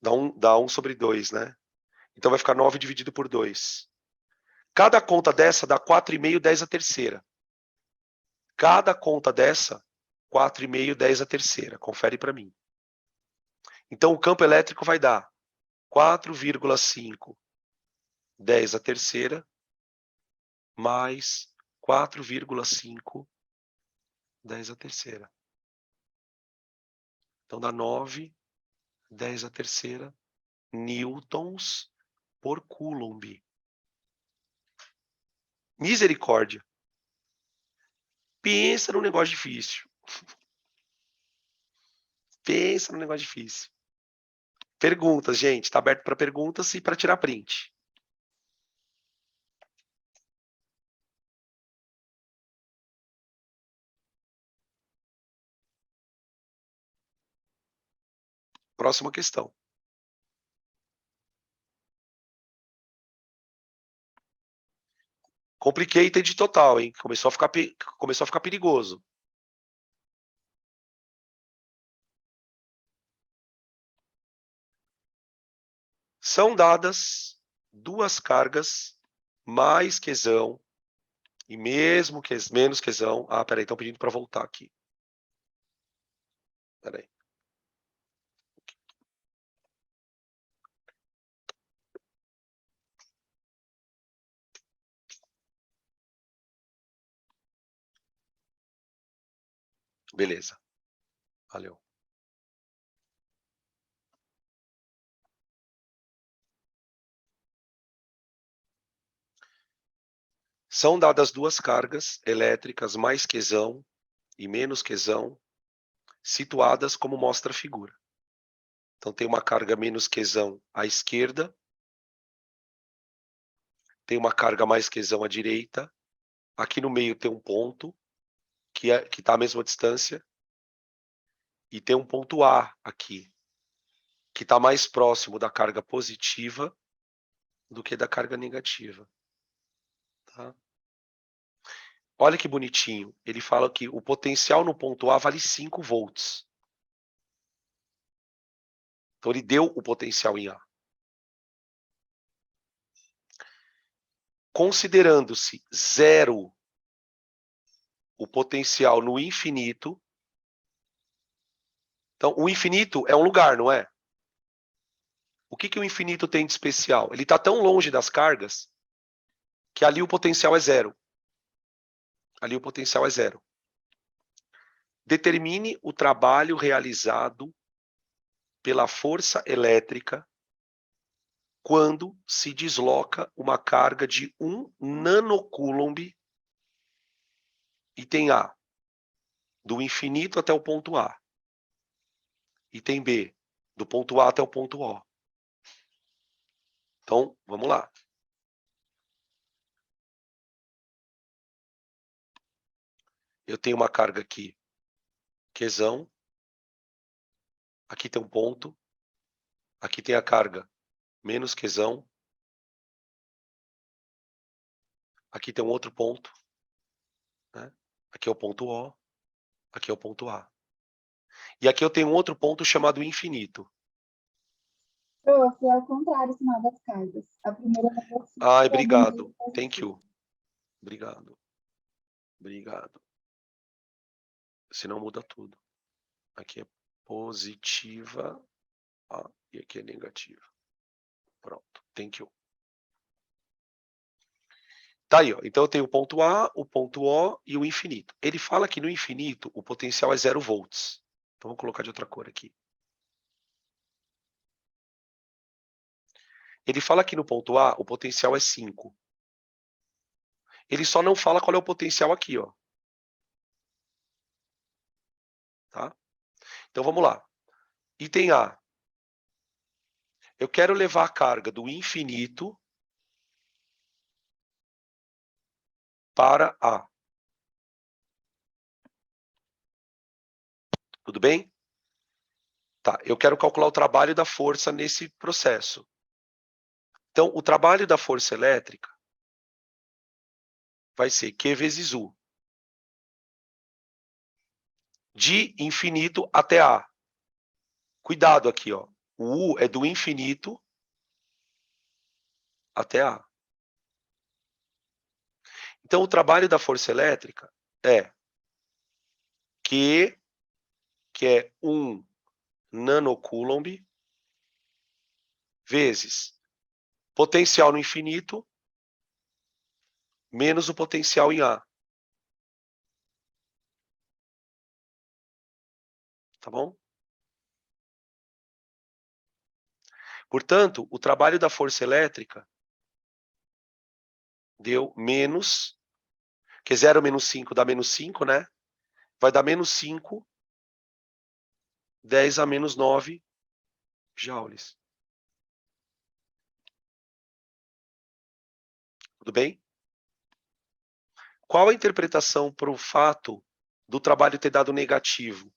Dá 1 sobre 2, né? Então vai ficar 9 dividido por 2. Cada conta dessa dá 4,5, 10 a terceira. Cada conta dessa, 4,5, 10 a terceira. Confere para mim. Então o campo elétrico vai dar 4,5, 10 a terceira, mais 4,5, 10 a terceira. Então dá 9, 10 a terceira, newtons por coulomb. Misericórdia. Pensa num negócio difícil. Pensa num negócio difícil. Perguntas, gente. Está aberto para perguntas e para tirar print. Próxima questão. Complicated total, hein? Começou a ficar perigoso. São dadas duas cargas mais quesão e mesmo que menos quesão. Ah, peraí, estão pedindo para voltar aqui. Peraí. Beleza. Valeu. São dadas duas cargas elétricas mais quesão e menos quesão, situadas como mostra a figura. Então tem uma carga menos quesão à esquerda, tem uma carga mais quesão à direita Aqui no meio tem um ponto, que está à mesma distância. E tem um ponto A aqui, que está mais próximo da carga positiva do que da carga negativa. Tá? Olha que bonitinho. Ele fala que o potencial no ponto A vale 5 volts. Então ele deu o potencial em A. Considerando-se zero o potencial no infinito. Então, o infinito é um lugar, não é? O que o infinito tem de especial? Ele está tão longe das cargas que ali o potencial é zero. Ali o potencial é zero. Determine o trabalho realizado pela força elétrica quando se desloca uma carga de 1 nanocoulomb item A, do infinito até o ponto A. Item B, do ponto A até o ponto O. Então, vamos lá. Eu tenho uma carga aqui, Qzão. Aqui tem um ponto. Aqui tem a carga menos Qzão. Aqui tem um outro ponto. Né? Aqui é o ponto O. Aqui é o ponto A. E aqui eu tenho um outro ponto chamado infinito. Prof, é o contrário o sinal das cargas. A primeira é negativa. Ai, obrigado. Thank you. Obrigado. Obrigado. Senão muda tudo. Aqui é positiva, ó, e aqui é negativa. Pronto, thank you. Tá aí, ó. Então eu tenho o ponto A, o ponto O e o infinito. Ele fala que no infinito o potencial é 0 volts. Então vou colocar de outra cor aqui. Ele fala que no ponto A o potencial é 5. Ele só não fala qual é o potencial aqui, ó. Tá? Então vamos lá. Item A. Eu quero levar a carga do infinito para A. Tudo bem? Tá, eu quero calcular o trabalho da força nesse processo. Então, o trabalho da força elétrica vai ser Q vezes U. De infinito até A. Cuidado aqui, ó. O U é do infinito até A. Então, o trabalho da força elétrica é Q, que é 1 nanocoulomb, vezes potencial no infinito, menos o potencial em A. Tá bom? Portanto, o trabalho da força elétrica deu menos, que 0 menos 5 dá menos 5, né? Vai dar menos 5, 10 a menos 9 joules. Tudo bem? Qual a interpretação para o fato do trabalho ter dado negativo?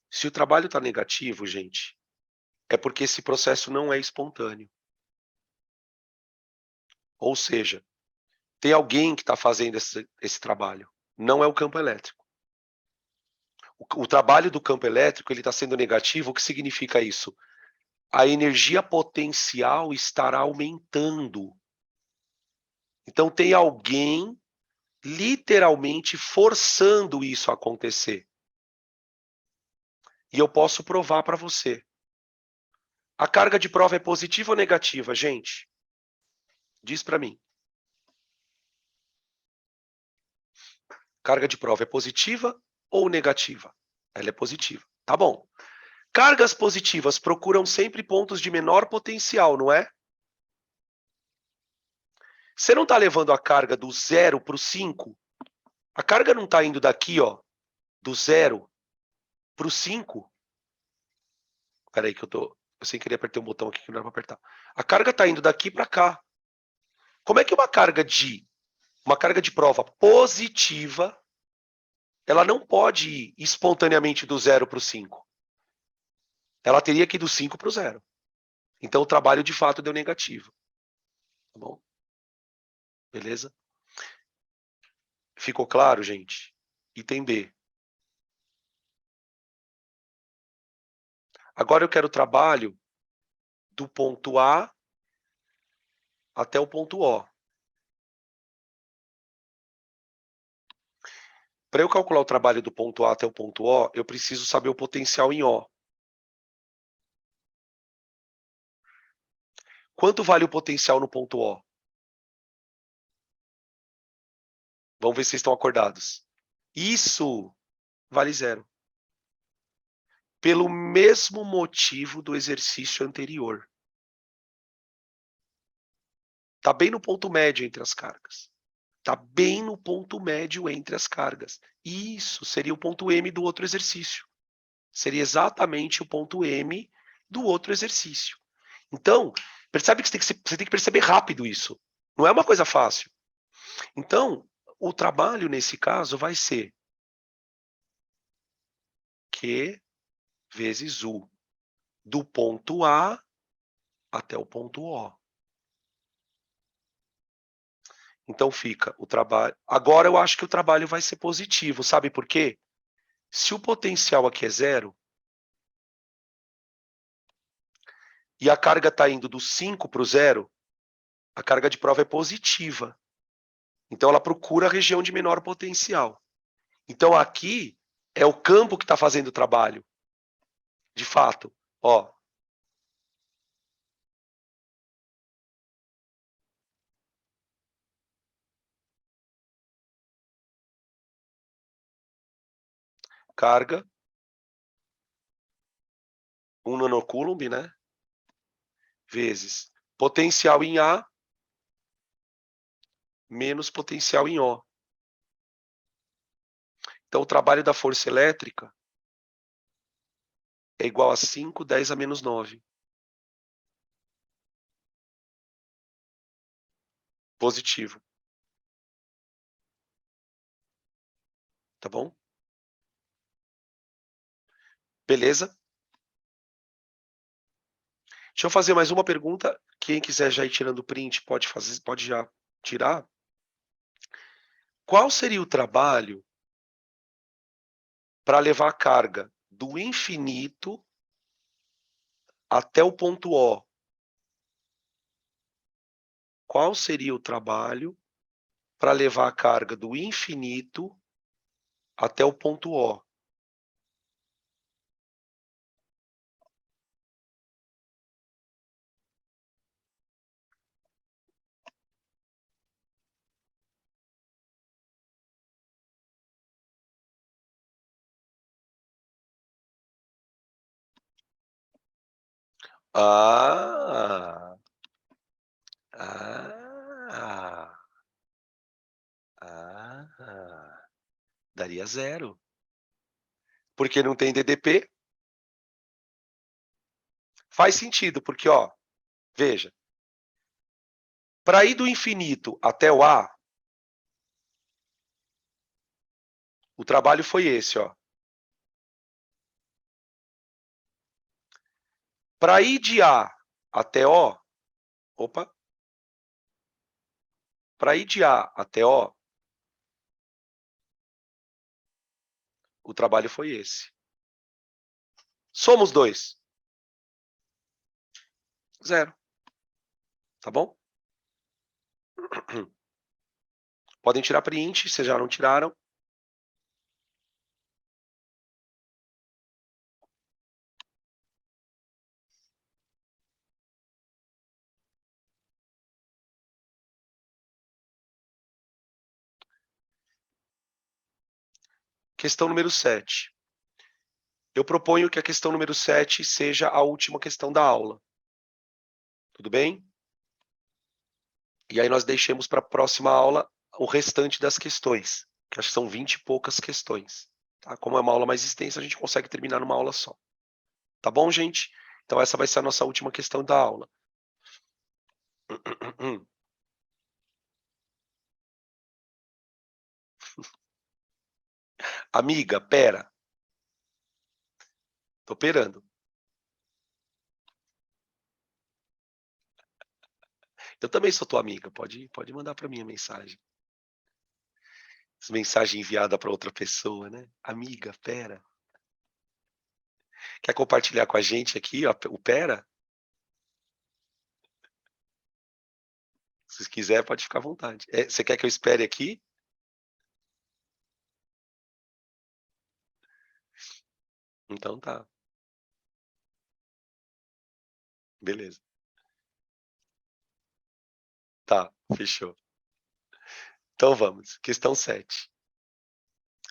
Se o trabalho está negativo, gente, é porque esse processo não é espontâneo. Ou seja, tem alguém que está fazendo esse trabalho. Não é o campo elétrico. O trabalho do campo elétrico está sendo negativo. O que significa isso? A energia potencial estará aumentando. Então tem alguém literalmente forçando isso a acontecer. E eu posso provar para você. A carga de prova é positiva ou negativa, gente? Diz para mim. Carga de prova é positiva ou negativa? Ela é positiva. Tá bom. Cargas positivas procuram sempre pontos de menor potencial, não é? Você não está levando a carga do 0 para o 5? A carga não está indo daqui, ó, do 0 para o 5. Espera aí que eu sem querer apertei um botão aqui que não era para apertar. A carga está indo daqui para cá. Como é que uma carga de prova positiva, ela não pode ir espontaneamente do 0 para o 5? Ela teria que ir do 5 para o 0. Então o trabalho de fato deu negativo. Tá bom? Beleza? Ficou claro, gente? Item B. Agora eu quero o trabalho do ponto A até o ponto O. Para eu calcular o trabalho do ponto A até o ponto O, eu preciso saber o potencial em O. Quanto vale o potencial no ponto O? Vamos ver se vocês estão acordados. Isso vale 0. Pelo mesmo motivo do exercício anterior. Está bem no ponto médio entre as cargas. Está bem no ponto médio entre as cargas. Isso seria o ponto M do outro exercício. Seria exatamente o ponto M do outro exercício. Então, percebe que você tem que perceber rápido isso. Não é uma coisa fácil. Então, o trabalho nesse caso vai ser Q vezes U, do ponto A até o ponto O. Então fica o trabalho. Agora eu acho que o trabalho vai ser positivo. Sabe por quê? Se o potencial aqui é 0, e a carga está indo do 5 para o 0, a carga de prova é positiva. Então ela procura a região de menor potencial. Então aqui é o campo que está fazendo o trabalho. De fato, ó. Carga, 1 nanocoulomb, né? Vezes potencial em A menos potencial em O. Então o trabalho da força elétrica é igual a 5, 10 a menos 9. Positivo. Tá bom? Beleza? Deixa eu fazer mais uma pergunta. Quem quiser já ir tirando print, pode já tirar. Qual seria o trabalho para levar a carga do infinito até o ponto O? Qual seria o trabalho para levar a carga do infinito até o ponto O? Ah, ah, daria 0. Porque não tem DDP. Faz sentido, porque, ó, veja, para ir do infinito até o A, o trabalho foi esse, ó. Para ir de A até O, opa, para ir de A até O, o trabalho foi esse. Somos 2. 0. Tá bom? Podem tirar print, se já não tiraram. Questão número 7. Eu proponho que a questão número 7 seja a última questão da aula. Tudo bem? E aí nós deixemos para a próxima aula o restante das questões, Acho que são 20 e poucas questões. Tá? Como é uma aula mais extensa, a gente consegue terminar numa aula só. Tá bom, gente? Então essa vai ser a nossa última questão da aula. Amiga, pera. Tô perando. Eu também sou tua amiga. Pode mandar para mim a mensagem. Essa mensagem enviada para outra pessoa, né? Amiga, pera. Quer compartilhar com a gente aqui, ó, o pera? Se quiser, pode ficar à vontade. Você quer que eu espere aqui? Então tá. Beleza. Tá, fechou. Então vamos. Questão 7.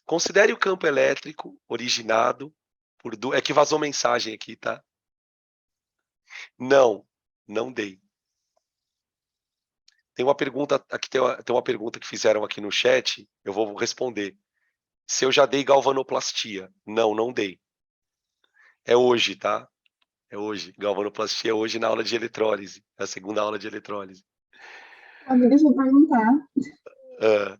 Considere o campo elétrico originado por duas... É que vazou mensagem aqui, tá? Não dei. Tem uma pergunta, aqui tem uma pergunta que fizeram aqui no chat, eu vou responder. Se eu já dei galvanoplastia? Não dei. É hoje, tá? É hoje. Galvanoplastia é hoje na aula de eletrólise. É a segunda aula de eletrólise. Amiga, deixa eu perguntar. Ah,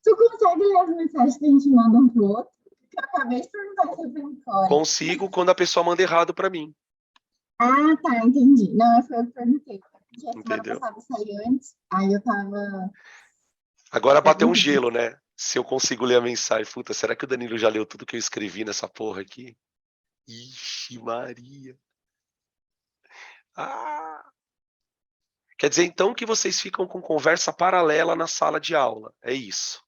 Tu consegue ler as mensagens que a gente manda um pro outro? Eu acabei de perguntar isso pra fora. consigo quando a pessoa manda errado para mim. Ah, tá, entendi. Não, foi eu que perguntei. Porque a semana Entendeu? passada saiu antes, aí eu tava. Agora bateu um gelo, né? Se eu consigo ler a mensagem. Puta, será que o Danilo já leu tudo que eu escrevi nessa porra aqui? Ixi, Maria. Ah! Quer dizer, então, que vocês ficam com conversa paralela na sala de aula. É isso.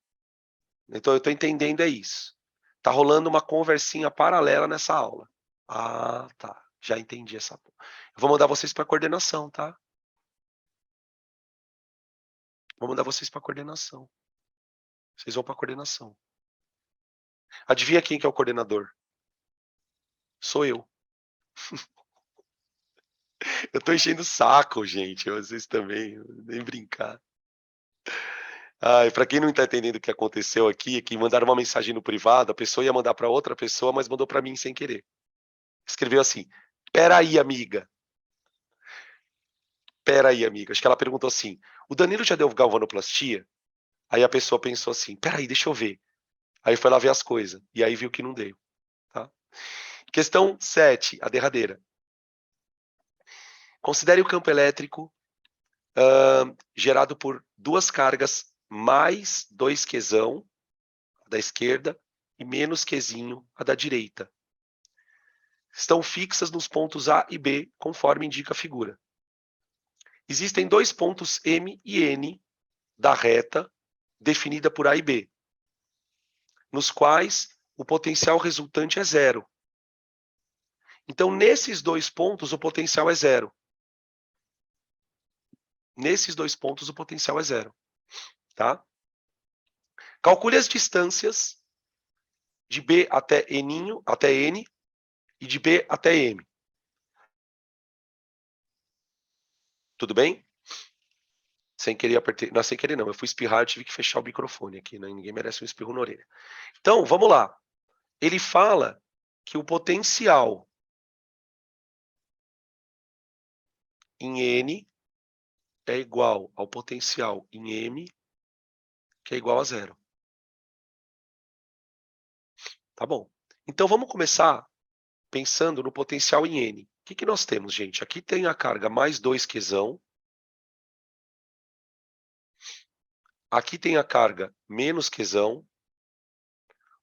Então, eu estou entendendo, é isso. Tá rolando uma conversinha paralela nessa aula. Ah, tá. Já entendi essa porra. Eu vou mandar vocês para coordenação, tá? Vou mandar vocês para coordenação. Vocês vão para coordenação. Adivinha quem que é o coordenador? Sou eu. Eu tô enchendo o saco, gente. Vocês também, nem brincar. Para quem não tá entendendo o que aconteceu aqui, é que mandaram uma mensagem no privado, a pessoa ia mandar para outra pessoa, mas mandou para mim sem querer. Escreveu assim: "Peraí, amiga. Peraí, amiga." Acho que ela perguntou assim: "O Danilo já deu galvanoplastia?" Aí a pessoa pensou assim: "Peraí, deixa eu ver." Aí foi lá ver as coisas e aí viu que não deu, tá? Questão 7, a derradeira. Considere o campo elétrico gerado por duas cargas mais 2 Qzão, a da esquerda, e menos Qzinho, a da direita. Estão fixas nos pontos A e B, conforme indica a figura. Existem dois pontos M e N da reta, definida por A e B, nos quais o potencial resultante é zero. Então, nesses dois pontos, o potencial é zero. Nesses dois pontos, o potencial é zero. Tá? Calcule as distâncias de B até N e de B até M. Tudo bem? Sem querer apertei. Não, sem querer não. Eu fui espirrar, eu tive que fechar o microfone aqui, né? Ninguém merece um espirro na orelha. Então, vamos lá. Ele fala que o potencial em N é igual ao potencial em M, que é igual a zero. Tá bom. Então, vamos começar pensando no potencial em N. O que nós temos, gente? Aqui tem a carga mais 2 Qzão. Aqui tem a carga menos Qzão.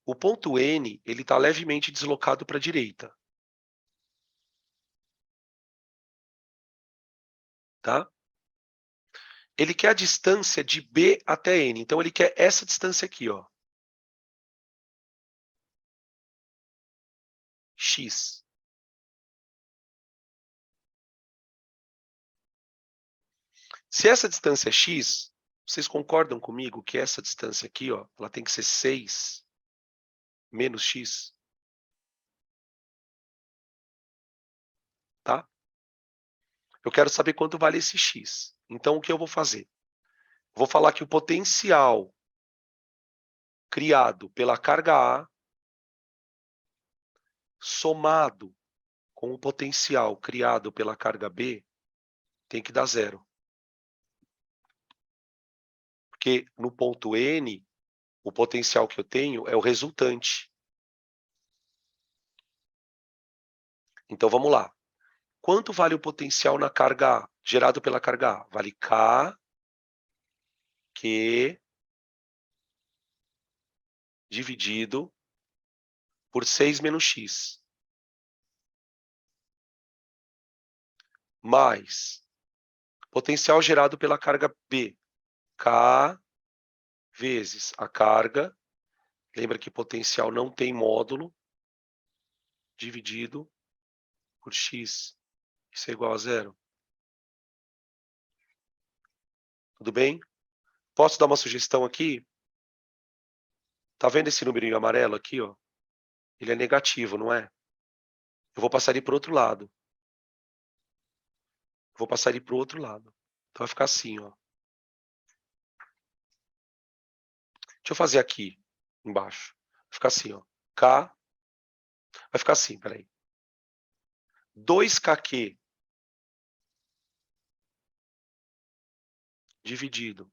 O ponto N, ele está levemente deslocado para a direita. Tá? Ele quer a distância de B até N. Então, ele quer essa distância aqui, ó. X. Se essa distância é x, vocês concordam comigo que essa distância aqui, ó, ela tem que ser 6 menos x? Tá? Eu quero saber quanto vale esse x. Então, o que eu vou fazer? Vou falar que o potencial criado pela carga A somado com o potencial criado pela carga B tem que dar zero. Porque no ponto N, o potencial que eu tenho é o resultante. Então vamos lá. Quanto vale o potencial na carga A, gerado pela carga A? Vale K, Q, dividido por 6 menos X. Mais potencial gerado pela carga B. K vezes a carga. Lembra que potencial não tem módulo. Dividido por X. Isso é igual a zero. Tudo bem? Posso dar uma sugestão aqui? Tá vendo esse numerinho amarelo aqui, ó? Ele é negativo, não é? Eu vou passar ele para o outro lado. Vou passar ele para o outro lado. Então vai ficar assim, ó. Deixa eu fazer aqui embaixo. Vai ficar assim, ó. K. Vai ficar assim, peraí. 2kq dividido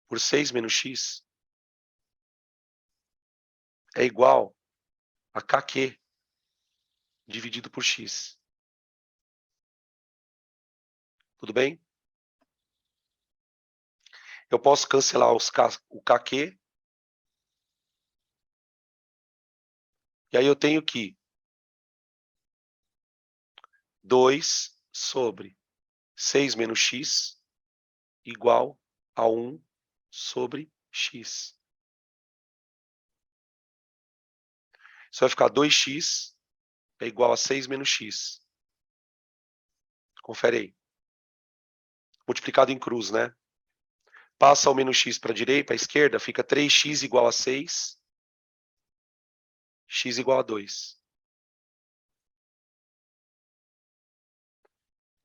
por 6 menos x é igual a kq dividido por x. Tudo bem? Eu posso cancelar o kq. E aí eu tenho que 2 sobre 6 menos x igual a 1 sobre x. Isso vai ficar 2x é igual a 6 menos x. Confere aí. Multiplicado em cruz, né? Passa o menos x para a direita, para a esquerda, fica 3x igual a 6, x igual a 2.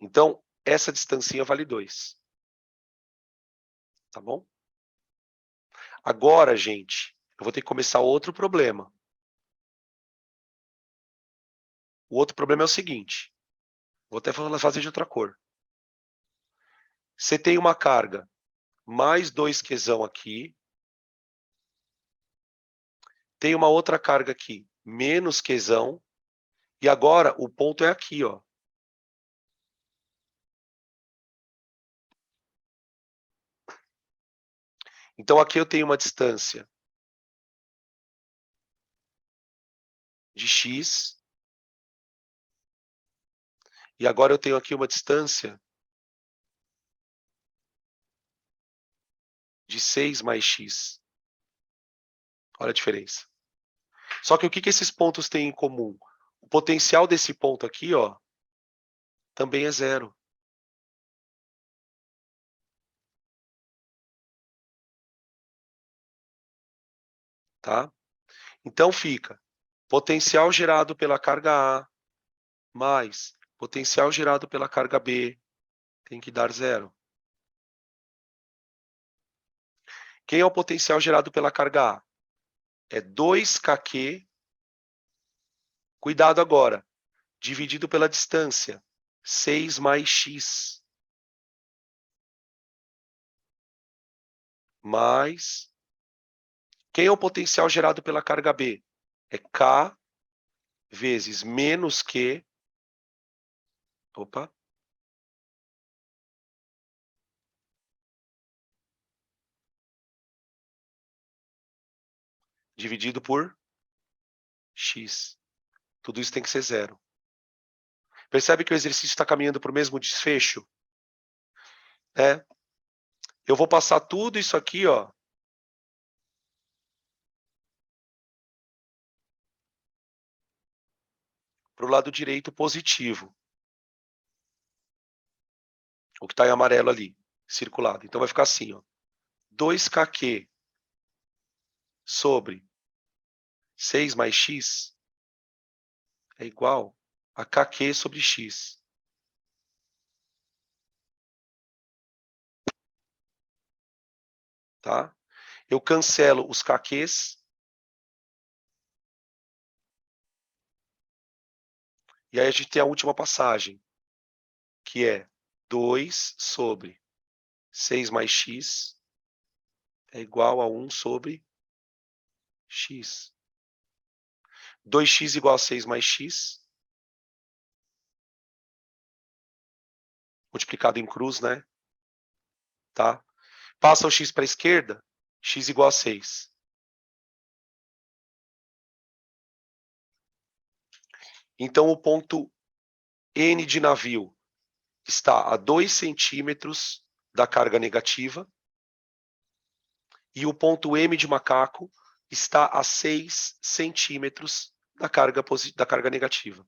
Então, essa distancinha vale 2. Tá bom? Agora, gente, eu vou ter que começar outro problema. O outro problema é o seguinte. Vou até fazer de outra cor. Você tem uma carga mais 2qzão aqui. Tem uma outra carga aqui, menos qzão. E agora o ponto é aqui, ó. Então aqui eu tenho uma distância de x. E agora eu tenho aqui uma distância de 6 mais x. Olha a diferença. Só que o que esses pontos têm em comum? O potencial desse ponto aqui, ó, também é zero. Tá? Então fica potencial gerado pela carga A mais potencial gerado pela carga B tem que dar zero. Quem é o potencial gerado pela carga A? É 2kq. Cuidado agora. Dividido pela distância. 6 mais x. Mais. Quem é o potencial gerado pela carga B? É K vezes menos Q. Opa. Dividido por x. Tudo isso tem que ser zero. Percebe que o exercício está caminhando para o mesmo desfecho? É. Eu vou passar tudo isso aqui, ó, para o lado direito positivo. O que está em amarelo ali, circulado. Então vai ficar assim, ó. 2kq sobre 6 mais x é igual a kq sobre x. Tá? Eu cancelo os KQs. E aí a gente tem a última passagem, que é 2 sobre 6 mais x é igual a 1 sobre x. 2x igual a 6 mais x, multiplicado em cruz, né? Tá? Passa o x para a esquerda, x igual a 6. Então, o ponto N de navio está a 2 centímetros da carga negativa e o ponto M de macaco está a 6 centímetros da carga negativa.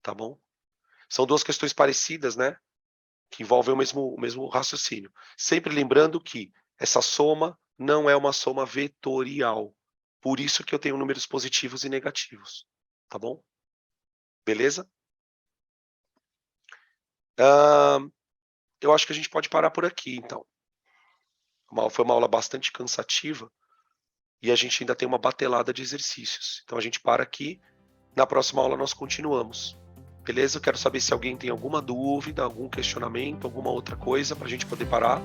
Tá bom? São duas questões parecidas, né? Que envolvem o mesmo raciocínio. Sempre lembrando que essa soma não é uma soma vetorial. Por isso que eu tenho números positivos e negativos. Tá bom? Beleza? Eu acho que a gente pode parar por aqui, então. Foi uma aula bastante cansativa e a gente ainda tem uma batelada de exercícios. Então a gente para aqui. Na próxima aula nós continuamos. Beleza? Eu quero saber se alguém tem alguma dúvida, algum questionamento, alguma outra coisa para a gente poder parar.